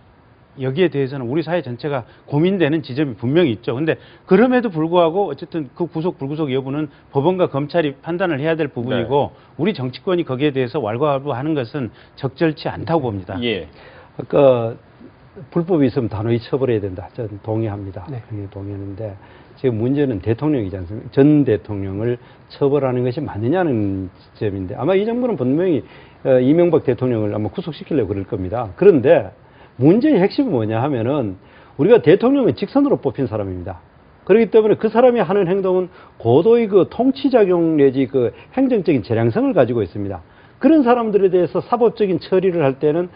여기에 대해서는 우리 사회 전체가 고민되는 지점이 분명히 있죠. 근데 그럼에도 불구하고 어쨌든 그 구속 불구속 여부는 법원과 검찰이 판단을 해야 될 부분이고 우리 정치권이 거기에 대해서 왈가왈부하는 것은 적절치 않다고 봅니다. 예. 아까 불법이 있으면 단호히 처벌해야 된다. 저는 동의합니다. 네. 동의하는데 지금 문제는 대통령이지 않습니까? 전 대통령을 처벌하는 것이 맞느냐는 점인데 아마 이 정부는 분명히 이명박 대통령을 아마 구속시키려고 그럴 겁니다. 그런데 문제의 핵심은 뭐냐 하면은 우리가 대통령은 직선으로 뽑힌 사람입니다. 그렇기 때문에 그 사람이 하는 행동은 고도의 그 통치작용 내지 그 행정적인 재량성을 가지고 있습니다. 그런 사람들에 대해서 사법적인 처리를 할 때는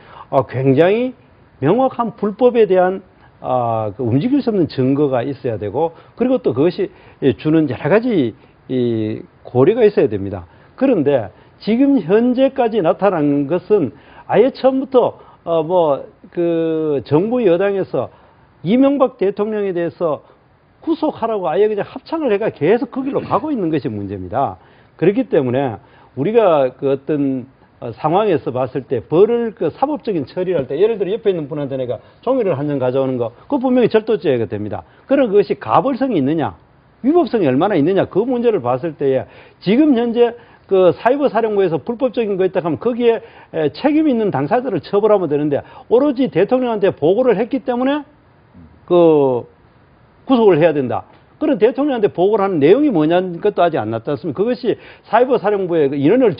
굉장히 명확한 불법에 대한 그 움직일 수 없는 증거가 있어야 되고 그리고 또 그것이 주는 여러 가지 이 고려가 있어야 됩니다. 그런데 지금 현재까지 나타난 것은 아예 처음부터 그 정부 여당에서 이명박 대통령에 대해서 구속하라고 아예 그냥 합창을 해가 계속 그 길로 가고 있는 것이 문제입니다. 그렇기 때문에 우리가 그 어떤 상황에서 봤을 때 벌을 그 사법적인 처리를 할 때 예를 들어 옆에 있는 분한테 내가 종이를 한 장 가져오는 거 그거 분명히 절도죄가 됩니다. 그런 것이 가벌성이 있느냐 위법성이 얼마나 있느냐 그 문제를 봤을 때에 지금 현재 그 사이버 사령부에서 불법적인 거 있다 하면 거기에 책임 있는 당사자를 처벌하면 되는데 오로지 대통령한테 보고를 했기 때문에 그 구속을 해야 된다. 그런 대통령한테 보고를 하는 내용이 뭐냐는 것도 아직 안 났지 않습니까? 그것이 사이버 사령부에 인원을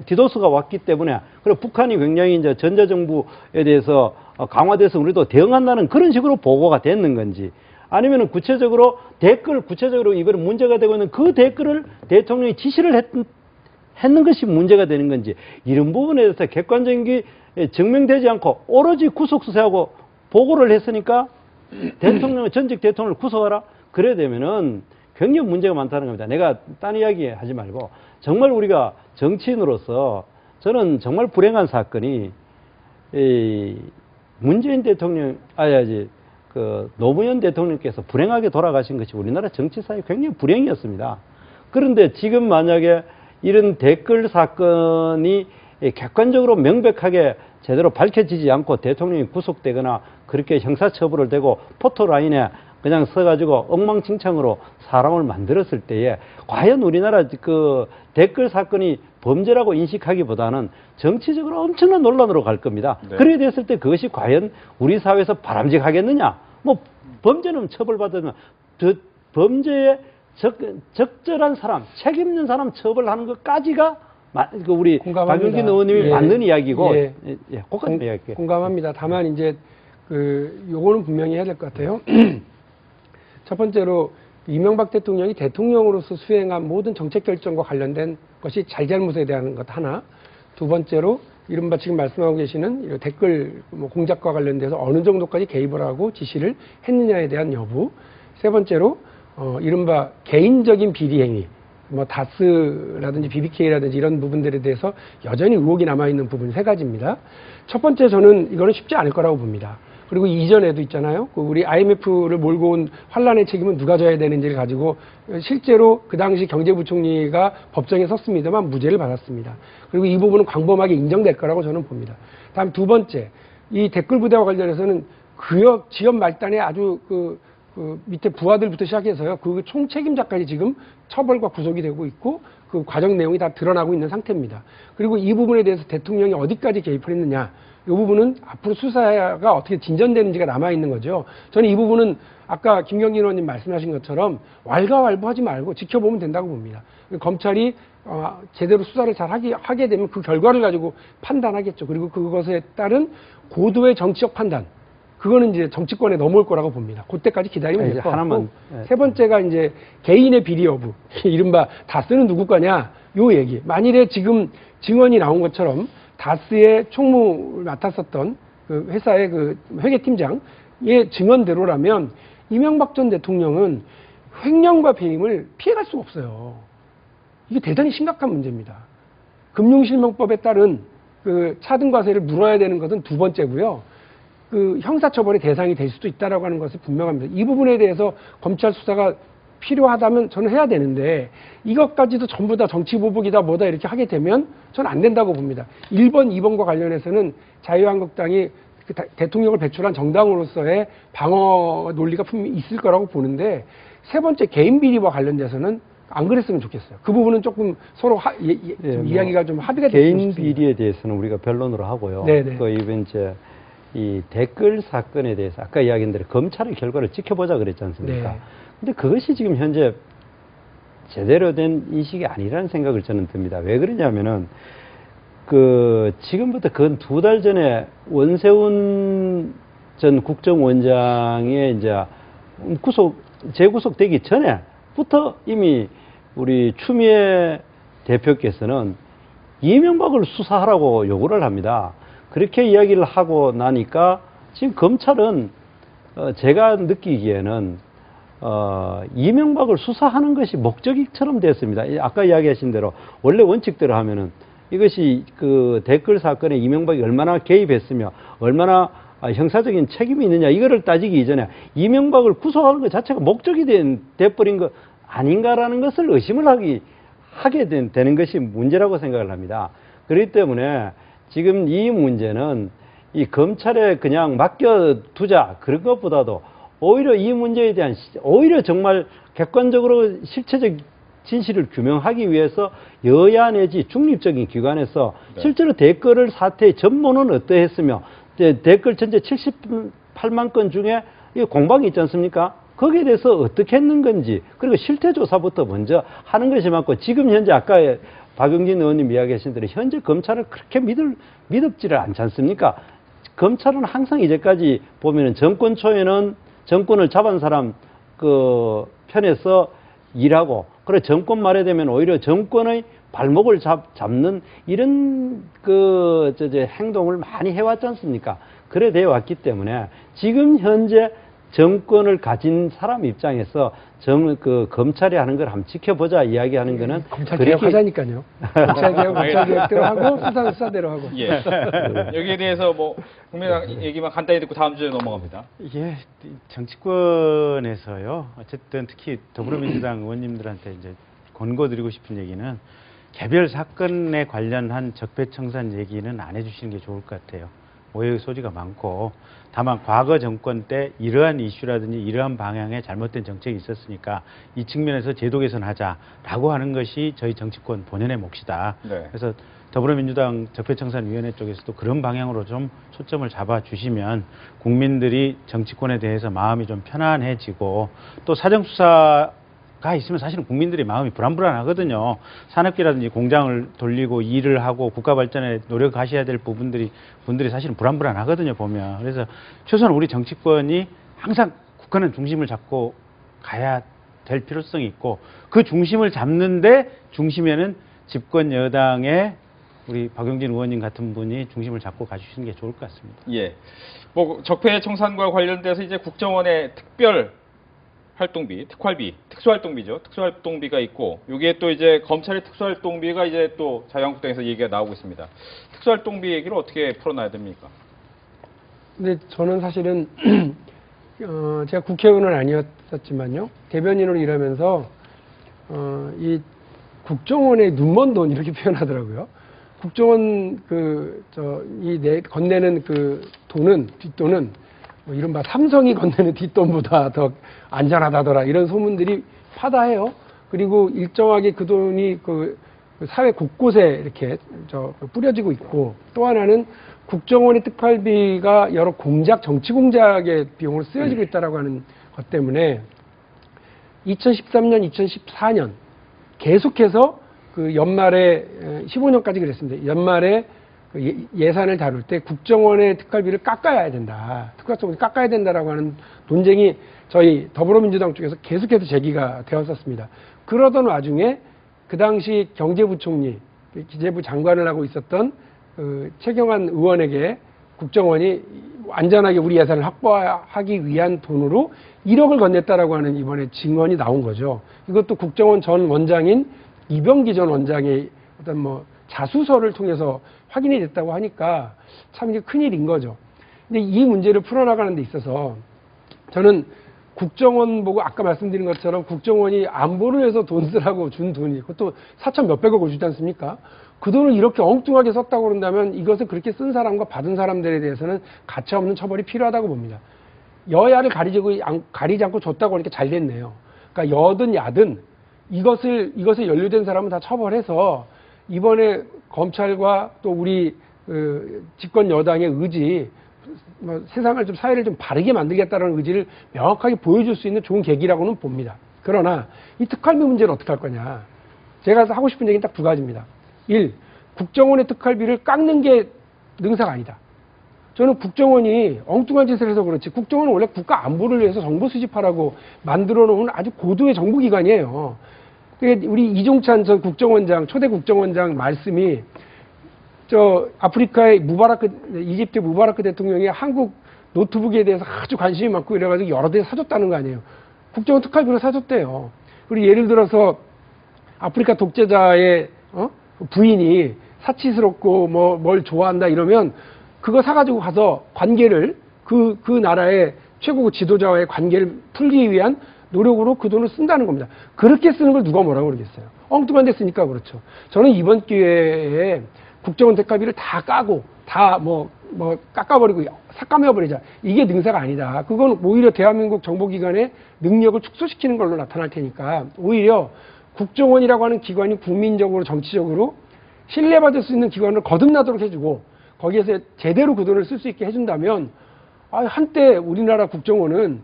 디도스가 왔기 때문에 그리고 북한이 굉장히 이제 전자정부에 대해서 강화돼서 우리도 대응한다는 그런 식으로 보고가 됐는 건지 아니면은 구체적으로 구체적으로 이번에 문제가 되고 있는 그 댓글을 대통령이 지시를 했는 것이 문제가 되는 건지 이런 부분에 대해서 객관적인 게 증명되지 않고 오로지 구속수사하고 보고를 했으니까 전직 대통령을 구속하라? 그래야 되면은 굉장히 문제가 많다는 겁니다. 내가 딴 이야기 하지 말고 정말 우리가 정치인으로서 저는 정말 불행한 사건이 문재인 대통령, 그 노무현 대통령께서 불행하게 돌아가신 것이 우리나라 정치사에 굉장히 불행이었습니다. 그런데 지금 만약에 이런 댓글 사건이 객관적으로 명백하게 제대로 밝혀지지 않고 대통령이 구속되거나 그렇게 형사처벌을 되고 포토라인에 그냥 써가지고 엉망진창으로 사람을 만들었을 때에 과연 우리나라 그 댓글 사건이 범죄라고 인식하기보다는 정치적으로 엄청난 논란으로 갈 겁니다. 네. 그래 됐을 때 그것이 과연 우리 사회에서 바람직하겠느냐? 뭐 범죄는 처벌받으면 범죄에 적절한 사람, 책임 있는 사람 처벌하는 것까지가 우리 공감합니다. 박용진 의원님이 예. 맞는 이야기고 예. 그것까지 이야기할게요. 공감합니다. 다만 이제 요거는 분명히 해야 될 것 같아요. 첫 번째로 이명박 대통령이 대통령으로서 수행한 모든 정책 결정과 관련된 것이 잘잘못에 대한 것 하나. 두 번째로 이른바 지금 말씀하고 계시는 댓글 공작과 관련돼서 어느 정도까지 개입을 하고 지시를 했느냐에 대한 여부. 세 번째로 이른바 개인적인 비리행위, 다스라든지 BBK라든지 이런 부분들에 대해서 여전히 의혹이 남아있는 부분 세 가지입니다. 첫 번째 저는 이거는 쉽지 않을 거라고 봅니다. 그리고 이전에도 있잖아요. 우리 IMF를 몰고 온 환란의 책임은 누가 져야 되는지를 가지고 실제로 그 당시 경제부총리가 법정에 섰습니다만 무죄를 받았습니다. 그리고 이 부분은 광범하게 인정될 거라고 저는 봅니다. 다음 두 번째, 이 댓글 부대와 관련해서는 지역 말단에 아주 그 밑에 부하들부터 시작해서요. 그 총책임자까지 지금 처벌과 구속이 되고 있고 그 과정 내용이 다 드러나고 있는 상태입니다. 그리고 이 부분에 대해서 대통령이 어디까지 개입을 했느냐. 이 부분은 앞으로 수사가 어떻게 진전되는지가 남아있는 거죠. 저는 이 부분은 아까 김경진 의원님 말씀하신 것처럼 왈가왈부하지 말고 지켜보면 된다고 봅니다. 검찰이 제대로 수사를 잘 하게 되면 그 결과를 가지고 판단하겠죠. 그리고 그것에 따른 고도의 정치적 판단. 그거는 이제 정치권에 넘어올 거라고 봅니다. 그때까지 기다리면 될 것 같고. 세 번째가 이제 개인의 비리 여부. 이른바 다스는 누구 거냐. 요 얘기. 만일에 지금 증언이 나온 것처럼 다스의 총무를 맡았었던 그 회사의 그 회계팀장의 증언대로라면 이명박 전 대통령은 횡령과 배임을 피해갈 수가 없어요. 이게 대단히 심각한 문제입니다. 금융실명법에 따른 그 차등과세를 물어야 되는 것은 두 번째고요. 그 형사처벌의 대상이 될 수도 있다라고 하는 것이 분명합니다. 이 부분에 대해서 검찰 수사가 필요하다면 저는 해야 되는데 이것까지도 전부 다 정치보복이다 뭐다 이렇게 하게 되면 저는 안 된다고 봅니다. 1번, 2번과 관련해서는 자유한국당이 대통령을 배출한 정당으로서의 방어 논리가 분명히 있을 거라고 보는데 세 번째 개인 비리와 관련돼서는 안 그랬으면 좋겠어요. 그 부분은 조금 서로 이야기가 좀 합의가 됐으면 개인 좋겠습니다. 비리에 대해서는 우리가 변론으로 하고요. 네네. 그 이번 이제 이 댓글 사건에 대해서 아까 이야기한 대로 검찰의 결과를 지켜보자 그랬지 않습니까? 네. 근데 그것이 지금 현재 제대로 된 인식이 아니라는 생각을 저는 듭니다. 왜 그러냐면은 지금부터 근 2달 전에 원세훈 전 국정원장의 이제 재구속되기 전에부터 이미 우리 추미애 대표께서는 이명박을 수사하라고 요구를 합니다. 그렇게 이야기를 하고 나니까 지금 검찰은 제가 느끼기에는 이명박을 수사하는 것이 목적처럼 됐습니다. 아까 이야기하신 대로 원래 원칙대로 하면은 이것이 댓글 사건에 이명박이 얼마나 개입했으며 얼마나 형사적인 책임이 있느냐 이거를 따지기 이전에 이명박을 구속하는 것 자체가 목적이 돼버린 것 아닌가라는 것을 의심을 하게 되는 것이 문제라고 생각을 합니다. 그렇기 때문에 지금 이 문제는 이 검찰에 그냥 맡겨두자 그런 것보다도 오히려 이 문제에 대한 오히려 정말 객관적으로 실체적 진실을 규명하기 위해서 여야 내지 중립적인 기관에서 실제로 댓글 사태의 전모는 어떠했으며 댓글 전체 78만 건 중에 공방이 있지 않습니까? 거기에 대해서 어떻게 했는 건지 그리고 실태조사부터 먼저 하는 것이 맞고 지금 현재 아까 박용진 의원님 이야기하신 대로 현재 검찰을 그렇게 믿업지를 않지 않습니까? 검찰은 항상 이제까지 보면은 정권 초에는 정권을 잡은 사람 편에서 일하고 그래 정권 말에 되면 오히려 정권의 발목을 잡는 이런 행동을 많이 해왔지 않습니까? 그래 되어 왔기 때문에 지금 현재 정권을 가진 사람 입장에서 검찰이 하는 걸 한번 지켜보자 이야기하는 거는 검찰 개혁하자니까요. 검찰 개혁, 검찰 개혁대로 하고 수사는 수사대로 하고. 예. 여기에 대해서 뭐 국민의당 얘기만 간단히 듣고 다음 주에 넘어갑니다. 예, 정치권에서요. 어쨌든 특히 더불어민주당 의원님들한테 이제 권고드리고 싶은 얘기는 개별 사건에 관련한 적폐청산 얘기는 안 해주시는 게 좋을 것 같아요. 오해의 소지가 많고 다만 과거 정권 때 이러한 이슈라든지 이러한 방향의 잘못된 정책이 있었으니까 이 측면에서 제도 개선하자라고 하는 것이 저희 정치권 본연의 몫이다. 네. 그래서 더불어민주당 적폐청산위원회 쪽에서도 그런 방향으로 좀 초점을 잡아주시면 국민들이 정치권에 대해서 마음이 좀 편안해지고 또 사정수사가 있으면 사실은 국민들이 마음이 불안불안하거든요. 산업계라든지 공장을 돌리고 일을 하고 국가 발전에 노력하셔야 될 분들이 사실은 불안불안하거든요, 보면. 그래서 최소한 우리 정치권이 항상 국가는 중심을 잡고 가야 될 필요성이 있고 그 중심을 잡는데 중심에는 집권 여당의 우리 박용진 의원님 같은 분이 중심을 잡고 가주시는 게 좋을 것 같습니다. 예. 뭐 적폐청산과 관련돼서 이제 국정원의 특별 활동비, 특활비, 특수활동비죠. 특수활동비가 있고 여기에 또 이제 검찰의 특수활동비가 이제 또 자유한국당에서 얘기가 나오고 있습니다. 특수활동비 얘기를 어떻게 풀어놔야 됩니까? 근데 저는 사실은 제가 국회의원은 아니었었지만요. 대변인으로 일하면서 이 국정원의 눈먼 돈 이렇게 표현하더라고요. 국정원 건네는 뒷돈은 뭐 이른바 삼성이 건네는 뒷돈보다 더 안전하다더라 이런 소문들이 파다해요. 그리고 일정하게 그 돈이 사회 곳곳에 이렇게 뿌려지고 있고 또 하나는 국정원의 특활비가 여러 정치 공작의 비용으로 쓰여지고 있다라고 하는 것 때문에 2013년, 2014년 계속해서 연말에 15년까지 그랬습니다. 연말에 예산을 다룰 때 국정원의 특활비를 깎아야 된다. 특활성을 깎아야 된다라고 하는 논쟁이 저희 더불어민주당 쪽에서 계속해서 제기가 되었었습니다. 그러던 와중에 그 당시 경제부총리, 기재부 장관을 하고 있었던 최경환 의원에게 국정원이 안전하게 우리 예산을 확보하기 위한 돈으로 1억을 건넸다라고 하는 이번에 증언이 나온 거죠. 이것도 국정원 전 원장인 이병기 전 원장의 어떤 자수서를 통해서 확인이 됐다고 하니까 참 이게 큰일인 거죠. 근데 이 문제를 풀어나가는 데 있어서 저는 국정원 보고 아까 말씀드린 것처럼 국정원이 안보를 위해서 돈 쓰라고 준 돈이 그것도 4천 몇백억을 주지 않습니까? 그 돈을 이렇게 엉뚱하게 썼다고 그런다면 이것을 그렇게 쓴 사람과 받은 사람들에 대해서는 가차없는 처벌이 필요하다고 봅니다. 여야를 가리지 않고 줬다고 하니까 잘 됐네요. 그러니까 여든 야든 이것에 연루된 사람은 다 처벌해서 이번에 검찰과 또 우리 집권 여당의 의지 뭐 세상을 좀 사회를 좀 바르게 만들겠다는 의지를 명확하게 보여줄 수 있는 좋은 계기라고는 봅니다. 그러나 이 특활비 문제를 어떻게 할 거냐? 제가 하고 싶은 얘기는 딱 두 가지입니다. 1. 국정원의 특활비를 깎는 게 능사가 아니다. 저는 국정원이 엉뚱한 짓을 해서 그렇지, 국정원은 원래 국가 안보를 위해서 정보 수집하라고 만들어 놓은 아주 고도의 정보기관이에요. 우리 이종찬 전 국정원장, 초대 국정원장 말씀이 아프리카의 이집트 무바라크 대통령이 한국 노트북에 대해서 아주 관심이 많고 이래가지고 여러 대 사줬다는 거 아니에요. 국정원 특활비를 사줬대요. 그리고 예를 들어서 아프리카 독재자의 부인이 사치스럽고 뭘 좋아한다 이러면 그거 사가지고 가서 관계를 그 나라의 최고 지도자와의 관계를 풀기 위한 노력으로 그 돈을 쓴다는 겁니다. 그렇게 쓰는 걸 누가 뭐라고 그러겠어요. 엉뚱한 데 쓰니까 그렇죠. 저는 이번 기회에 국정원 특활비를 다 까고 다 깎아버리고 삭감해버리자. 이게 능사가 아니다. 그건 오히려 대한민국 정보기관의 능력을 축소시키는 걸로 나타날 테니까 오히려 국정원이라고 하는 기관이 국민적으로 정치적으로 신뢰받을 수 있는 기관을 거듭나도록 해주고 거기에서 제대로 그 돈을 쓸 수 있게 해준다면 한때 우리나라 국정원은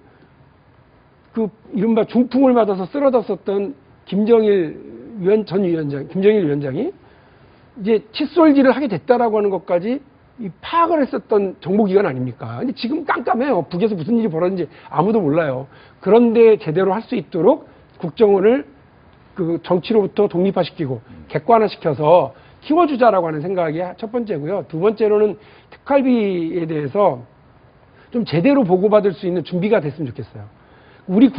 그 이른바 중풍을 맞아서 쓰러졌었던 김정일 위원장이 이제 칫솔질을 하게 됐다라고 하는 것까지 파악을 했었던 정보기관 아닙니까? 근데 지금 깜깜해요. 북에서 무슨 일이 벌어졌는지 아무도 몰라요. 그런데 제대로 할 수 있도록 국정원을 그 정치로부터 독립화시키고 객관화시켜서 키워주자라고 하는 생각이 첫 번째고요. 두 번째로는 특활비에 대해서 좀 제대로 보고받을 수 있는 준비가 됐으면 좋겠어요. 우리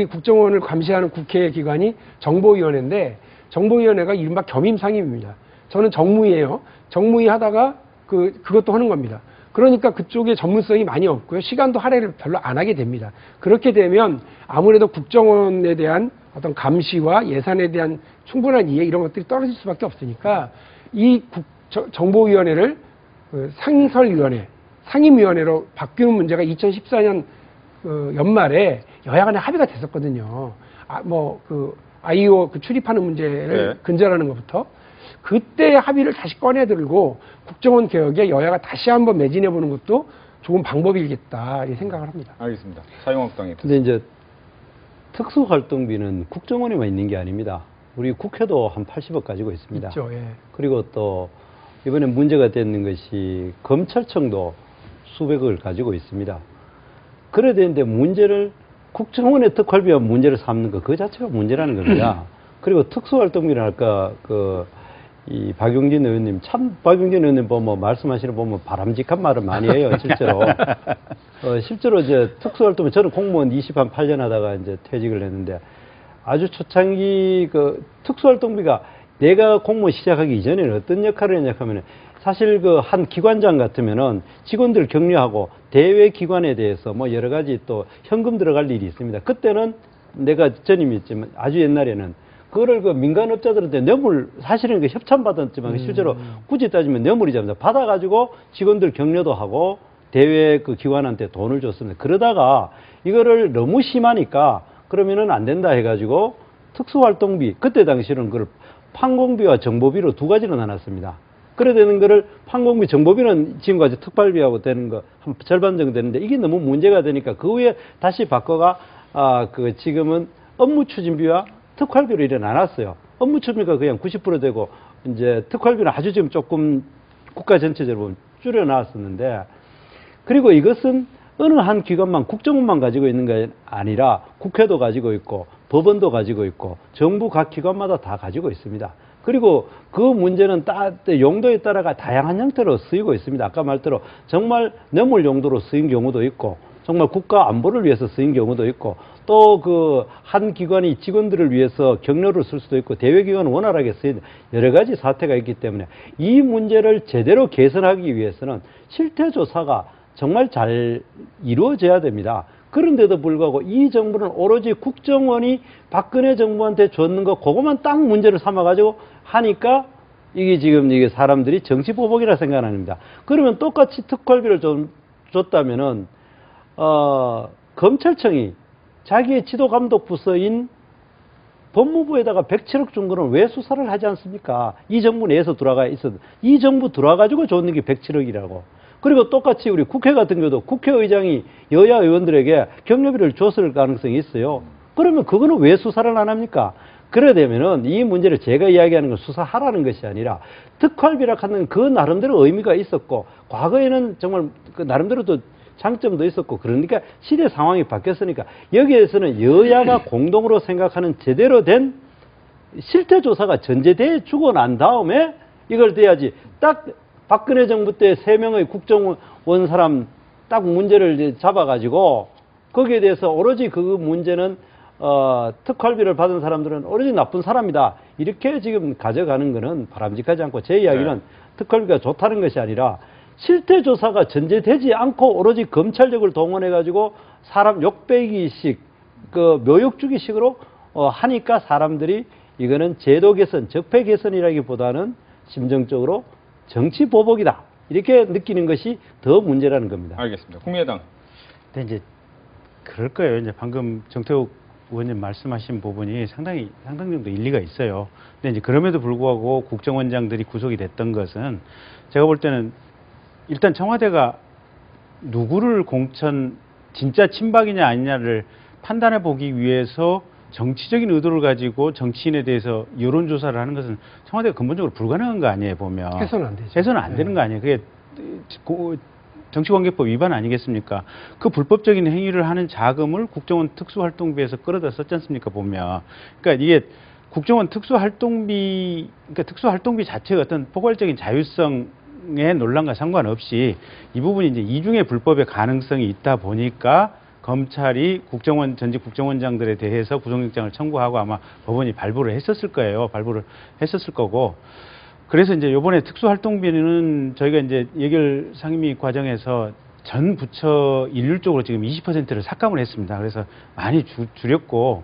국정원을 감시하는 국회 기관이 정보위원회인데 정보위원회가 이른바 겸임상임입니다. 저는 정무위예요. 정무위 하다가 그것도 하는 겁니다. 그러니까 그쪽에 전문성이 많이 없고요. 시간도 할애를 별로 안 하게 됩니다. 그렇게 되면 아무래도 국정원에 대한 어떤 감시와 예산에 대한 충분한 이해 이런 것들이 떨어질 수밖에 없으니까 이 정보위원회를 상설위원회, 상임위원회로 바뀌는 문제가 2014년 연말에 여야 간에 합의가 됐었거든요. IO 출입하는 문제를 네. 근절하는 것부터 그때 합의를 다시 꺼내들고 국정원 개혁에 여야가 다시 한번 매진해 보는 것도 좋은 방법이겠다 이 생각을 합니다. 알겠습니다. 사용한국당이. 근데 이제 특수활동비는 국정원에만 있는 게 아닙니다. 우리 국회도 한 80억 가지고 있습니다. 있죠, 예. 그리고 또 이번에 문제가 되는 것이 검찰청도 수백억을 가지고 있습니다. 그래야 되는데 문제를 국정원의 특활비와 문제를 삼는 거 그 자체가 문제라는 겁니다. 그리고 특수활동비를 할까 이 박용진 의원님 박용진 의원님 보면 말씀하시는 보면 바람직한 말을 많이 해요. 실제로 실제로 이제 특수활동비 저는 공무원 28년 하다가 이제 퇴직을 했는데 아주 초창기 특수활동비가 내가 공무원 시작하기 이전에는 어떤 역할을 했냐 하면은 사실 한 기관장 같으면은 직원들 격려하고 대외 기관에 대해서 여러 가지 또 현금 들어갈 일이 있습니다. 그때는 내가 전임이었지만 아주 옛날에는 그거를 민간업자들한테 뇌물 사실은 협찬받았지만 실제로 굳이 따지면 뇌물이잖아요. 받아가지고 직원들 격려도 하고 대외 기관한테 돈을 줬습니다. 그러다가 이거를 너무 심하니까 그러면은 안 된다 해가지고 특수활동비 그때 당시에는 그걸 판공비와 정보비로 두 가지로 나눴습니다. 그래야 되는 거를 판공비, 정보비는 지금까지 특발비하고 되는 거 한 절반 정도 되는데 이게 너무 문제가 되니까 그 후에 다시 바꿔가 지금은 업무추진비와 특활비로 이래 나눴어요. 업무추진비가 그냥 90% 되고 이제 특활비는 아주 지금 조금 국가 전체적으로 보면 줄여 나왔었는데 그리고 이것은 어느 한 기관만 국정원만 가지고 있는 게 아니라 국회도 가지고 있고 법원도 가지고 있고 정부 각 기관마다 다 가지고 있습니다. 그리고 그 문제는 용도에 따라가 다양한 형태로 쓰이고 있습니다. 아까 말대로 정말 뇌물 용도로 쓰인 경우도 있고 정말 국가 안보를 위해서 쓰인 경우도 있고 또 한 기관이 직원들을 위해서 격려를 쓸 수도 있고 대외기관은 원활하게 쓰인 여러 가지 사태가 있기 때문에 이 문제를 제대로 개선하기 위해서는 실태조사가 정말 잘 이루어져야 됩니다. 그런데도 불구하고 이 정부는 오로지 국정원이 박근혜 정부한테 줬는 거 그것만 딱 문제를 삼아가지고 하니까 이게 사람들이 정치보복이라 생각합니다. 그러면 똑같이 특활비를 좀 줬다면은 검찰청이 자기의 지도감독 부서인 법무부에다가 107억 준 거는 왜 수사를 하지 않습니까? 이 정부 내에서 들어가 있어도 이 정부 들어와가지고 줬는 게 107억이라고. 그리고 똑같이 우리 국회 같은 경우도 국회의장이 여야 의원들에게 격려비를 줬을 가능성이 있어요. 그러면 그거는 왜 수사를 안 합니까? 그래야 되면은 이 문제를 제가 이야기하는 건 수사하라는 것이 아니라 특활비라 하는 그 나름대로 의미가 있었고 과거에는 정말 그 나름대로 또 장점도 있었고 그러니까 시대 상황이 바뀌었으니까 여기에서는 여야가 공동으로 생각하는 제대로 된 실태 조사가 전제돼 주고 난 다음에 이걸 돼야지 딱 박근혜 정부 때 3명의 국정원 사람 딱 문제를 이제 잡아가지고 거기에 대해서 오로지 그 문제는 특활비를 받은 사람들은 오로지 나쁜 사람이다. 이렇게 지금 가져가는 거는 바람직하지 않고 제 이야기는 네. 특활비가 좋다는 것이 아니라 실태 조사가 전제되지 않고 오로지 검찰력을 동원해가지고 사람 욕배기식, 그 묘욕 주기식으로 하니까 사람들이 이거는 제도 개선, 적폐 개선이라기보다는 심정적으로 정치 보복이다. 이렇게 느끼는 것이 더 문제라는 겁니다. 알겠습니다. 국민의당. 근데 이제 그럴 거예요. 이제 방금 정태욱 의원님 말씀하신 부분이 상당 정도 일리가 있어요. 근데 이제 그럼에도 불구하고 국정원장들이 구속이 됐던 것은 제가 볼 때는 일단 청와대가 누구를 진짜 친박이냐 아니냐를 판단해 보기 위해서 정치적인 의도를 가지고 정치인에 대해서 여론조사를 하는 것은 청와대가 근본적으로 불가능한 거 아니에요, 보면. 해서는 안 되죠. 해서는 안 되는 거 아니에요. 그게 정치관계법 위반 아니겠습니까? 그 불법적인 행위를 하는 자금을 국정원 특수활동비에서 끌어다 썼지 않습니까, 보면. 그러니까 이게 국정원 특수활동비, 그러니까 특수활동비 자체의 어떤 포괄적인 자율성의 논란과 상관없이 이 부분이 이제 이중의 불법의 가능성이 있다 보니까 검찰이 전직 국정원장들에 대해서 구속영장을 청구하고 아마 법원이 발부를 했었을 거예요. 발부를 했었을 거고. 그래서 이제 요번에 특수활동비는 저희가 이제 예결 상임위 과정에서 전 부처 일률적으로 지금 20%를 삭감을 했습니다. 그래서 많이 줄였고,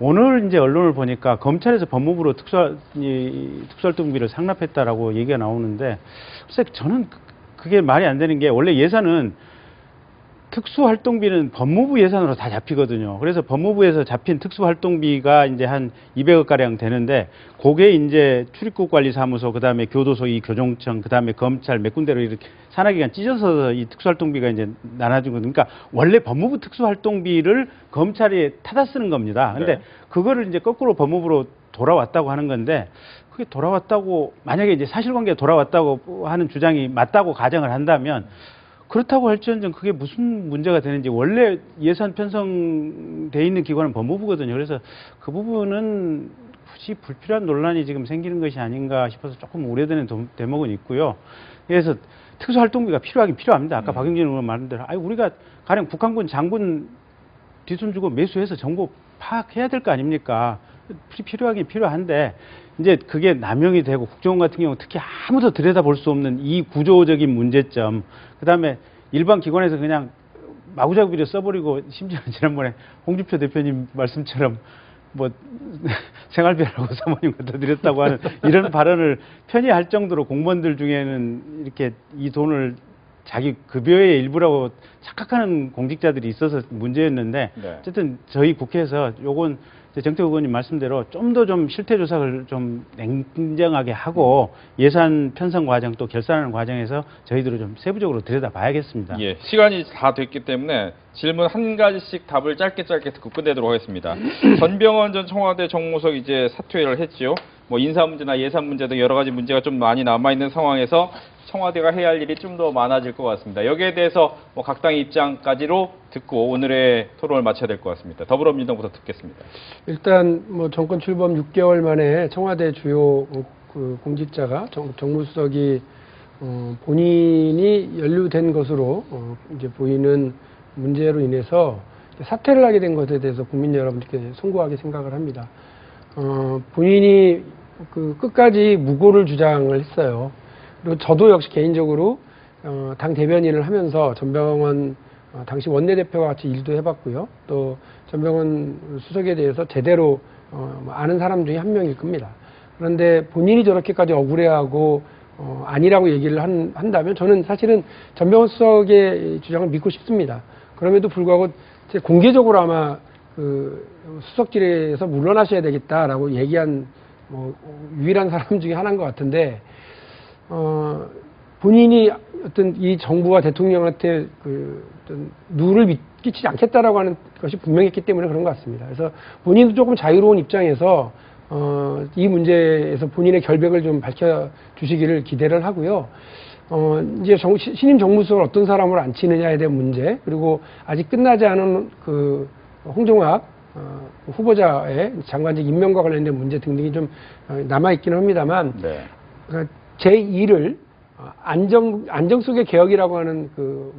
오늘 이제 언론을 보니까 검찰에서 법무부로 특수활동비를 상납했다라고 얘기가 나오는데, 글쎄 저는 그게 말이 안 되는 게 원래 예산은 특수활동비는 법무부 예산으로 다 잡히거든요. 그래서 법무부에서 잡힌 특수활동비가 이제 한 200억 가량 되는데, 그게 이제 출입국관리사무소, 그 다음에 교도소, 이 교정청, 그 다음에 검찰 몇 군데로 이렇게 산하기관 찢어서 이 특수활동비가 이제 나눠준 거니까, 그러니까 원래 법무부 특수활동비를 검찰이 타다 쓰는 겁니다. 근데 네. 그거를 이제 거꾸로 법무부로 돌아왔다고 하는 건데, 그게 돌아왔다고, 만약에 이제 사실관계가 돌아왔다고 하는 주장이 맞다고 가정을 한다면, 그렇다고 할지언정 그게 무슨 문제가 되는지, 원래 예산 편성돼 있는 기관은 법무부거든요. 그래서 그 부분은 굳이 불필요한 논란이 지금 생기는 것이 아닌가 싶어서 조금 우려되는 대목은 있고요. 그래서 특수활동비가 필요하긴 필요합니다. 아까 박영진 의원 말한 대로 우리가 가령 북한군 장군 뒷손 주고 매수해서 정보 파악해야 될 거 아닙니까? 필요하긴 필요한데, 이제 그게 남용이 되고 국정원 같은 경우 특히 아무도 들여다볼 수 없는 이 구조적인 문제점, 그 다음에 일반 기관에서 그냥 마구잡이로 써버리고, 심지어는 지난번에 홍준표 대표님 말씀처럼 뭐 생활비라고 사모님 갖다 드렸다고 하는 이런 발언을 편히 할 정도로 공무원들 중에는 이렇게 이 돈을 자기 급여의 일부라고 착각하는 공직자들이 있어서 문제였는데, 네. 어쨌든 저희 국회에서 요건 정태욱 의원님 말씀대로 좀 더 좀 실태 조사를 좀 냉정하게 하고 예산 편성 과정 또 결산하는 과정에서 저희들은 좀 세부적으로 들여다봐야겠습니다. 예, 시간이 다 됐기 때문에 질문 한 가지씩 답을 짧게 듣고 끝내도록 하겠습니다. 전병헌 전 청와대 정무석 이제 사퇴를 했지요. 뭐 인사 문제나 예산 문제 등 여러 가지 문제가 좀 많이 남아 있는 상황에서 청와대가 해야 할 일이 좀 더 많아질 것 같습니다. 여기에 대해서 뭐 각 당의 입장까지로 듣고 오늘의 토론을 마쳐야 될 것 같습니다. 더불어민주당부터 듣겠습니다. 일단 뭐 정권 출범 6개월 만에 청와대 주요 그 공직자가 정무수석이 본인이 연루된 것으로 이제 보이는 문제로 인해서 사퇴를 하게 된 것에 대해서 국민 여러분들께 송구하게 생각을 합니다. 본인이 그 끝까지 무고를 주장을 했어요. 그리고 저도 역시 개인적으로 당 대변인을 하면서 전병헌 당시 원내대표와 같이 일도 해봤고요. 또 전병헌 수석에 대해서 제대로 아는 사람 중에 한 명일 겁니다. 그런데 본인이 저렇게까지 억울해하고 아니라고 얘기를 한다면 저는 사실은 전병헌 수석의 주장을 믿고 싶습니다. 그럼에도 불구하고 공개적으로 아마 그 수석질에서 물러나셔야 되겠다라고 얘기한 유일한 사람 중에 하나인 것 같은데 본인이 어떤 이 정부와 대통령한테 어떤 누를 끼치지 않겠다라고 하는 것이 분명했기 때문에 그런 것 같습니다. 그래서 본인도 조금 자유로운 입장에서 이 문제에서 본인의 결백을 좀 밝혀주시기를 기대를 하고요. 이제 신임 정무수석을 어떤 사람으로 앉히느냐에 대한 문제, 그리고 아직 끝나지 않은 그 홍종학 후보자의 장관직 임명과 관련된 문제 등등이 좀 남아있기는 합니다만, 네. 제2를 안정 속의 개혁이라고 하는 그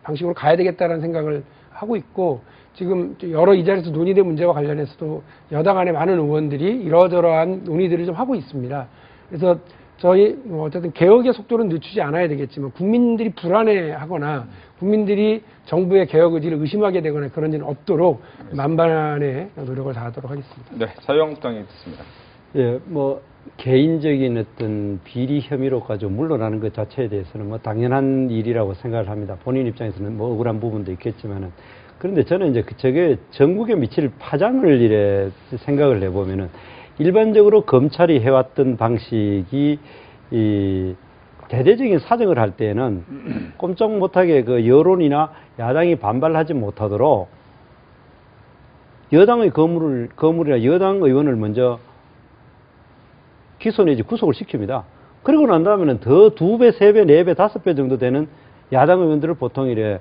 방식으로 가야 되겠다는 생각을 하고 있고, 지금 여러 이 자리에서 논의된 문제와 관련해서도 여당 안에 많은 의원들이 이러저러한 논의들을 좀 하고 있습니다. 그래서 저희 어쨌든 개혁의 속도는 늦추지 않아야 되겠지만, 국민들이 불안해하거나 국민들이 정부의 개혁 의지를 의심하게 되거나 그런 일은 없도록 만반의 노력을 다하도록 하겠습니다. 네, 자유한국당이 듣습니다. 예, 뭐 개인적인 어떤 비리 혐의로 가지고 물러나는 것 자체에 대해서는 뭐 당연한 일이라고 생각을 합니다. 본인 입장에서는 뭐 억울한 부분도 있겠지만은, 그런데 저는 이제 저게 전국에 미칠 파장을 이래 생각을 해보면은, 일반적으로 검찰이 해왔던 방식이 이 대대적인 사정을 할 때는 꼼짝 못하게 그 여론이나 야당이 반발하지 못하도록 여당의 거물이나 여당 의원을 먼저 기소 내지 구속을 시킵니다. 그러고 난 다음에는 더 2배, 3배, 4배, 5배 정도 되는 야당 의원들을 보통 이래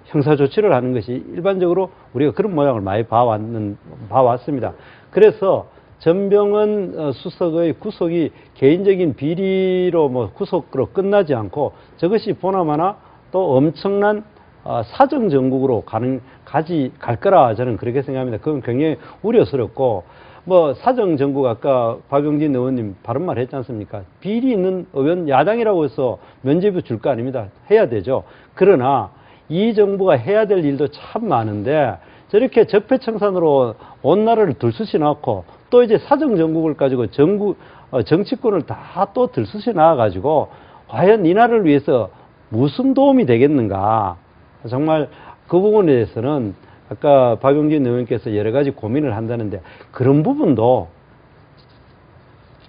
형사 조치를 하는 것이 일반적으로 우리가 그런 모양을 많이 봐왔습니다. 그래서 전병헌 수석의 구속이 개인적인 비리로 뭐 구속으로 끝나지 않고, 저것이 보나마나 또 엄청난 사정 정국으로 갈 거라 저는 그렇게 생각합니다. 그건 굉장히 우려스럽고, 뭐 사정 정국 아까 박용진 의원님 바른 말 했지 않습니까? 비리 있는 의원 야당이라고 해서 면죄부 줄 거 아닙니다. 해야 되죠. 그러나 이 정부가 해야 될 일도 참 많은데, 저렇게 적폐청산으로 온 나라를 들쑤시 놓고 또 이제 사정정국을 가지고 정치권을 다 또 들쑤시 놔가지고 과연 이 나라를 위해서 무슨 도움이 되겠는가. 정말 그 부분에 대해서는 아까 박용진 의원께서 여러 가지 고민을 한다는데, 그런 부분도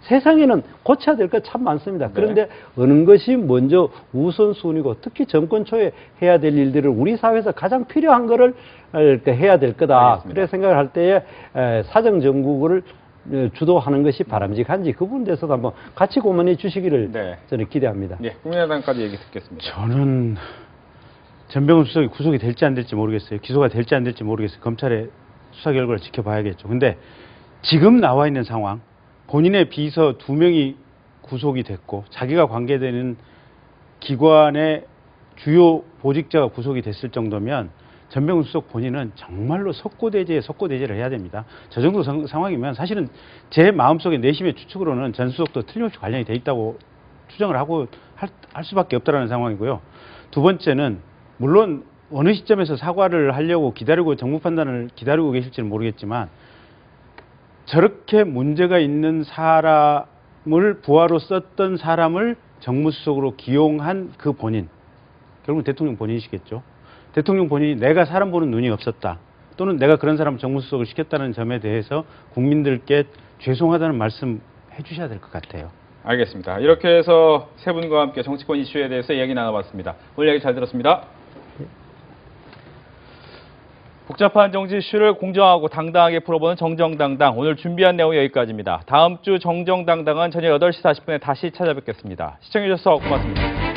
세상에는 고쳐야 될 것 참 많습니다. 그런데 네. 어느 것이 먼저 우선순위고, 특히 정권 초에 해야 될 일들을 우리 사회에서 가장 필요한 거를 해야 될 거다. 알겠습니다. 그래 생각을 할 때에 사정정국을 주도하는 것이 바람직한지, 그 부분에 대해서도 한번 같이 고민해 주시기를 네. 저는 기대합니다. 예, 국민의당까지 얘기 듣겠습니다. 저는 전병헌 수석이 구속이 될지 안 될지 모르겠어요. 기소가 될지 안 될지 모르겠어요. 검찰의 수사 결과를 지켜봐야겠죠. 근데 지금 나와 있는 상황, 본인의 비서 2명이 구속이 됐고 자기가 관계되는 기관의 주요 보직자가 구속이 됐을 정도면 전병헌 수석 본인은 정말로 석고대죄에 석고대죄를 해야 됩니다. 저 정도 상황이면 사실은 제 마음속에 내심의 추측으로는 전 수석도 틀림없이 관련이 돼 있다고 추정을 하고 할 수밖에 없다라는 상황이고요. 두 번째는 물론 어느 시점에서 사과를 하려고 기다리고 정부 판단을 기다리고 계실지는 모르겠지만, 저렇게 문제가 있는 사람을 부하로 썼던 사람을 정무수석으로 기용한 그 본인, 결국은 대통령 본인이시겠죠. 대통령 본인이 내가 사람 보는 눈이 없었다, 또는 내가 그런 사람을 정무수석을 시켰다는 점에 대해서 국민들께 죄송하다는 말씀 해주셔야 될 것 같아요. 알겠습니다. 이렇게 해서 세 분과 함께 정치권 이슈에 대해서 이야기 나눠봤습니다. 오늘 이야기 잘 들었습니다. 복잡한 정치 이슈를 공정하고 당당하게 풀어보는 정정당당, 오늘 준비한 내용은 여기까지입니다. 다음 주 정정당당은 저녁 8시 40분에 다시 찾아뵙겠습니다. 시청해주셔서 고맙습니다.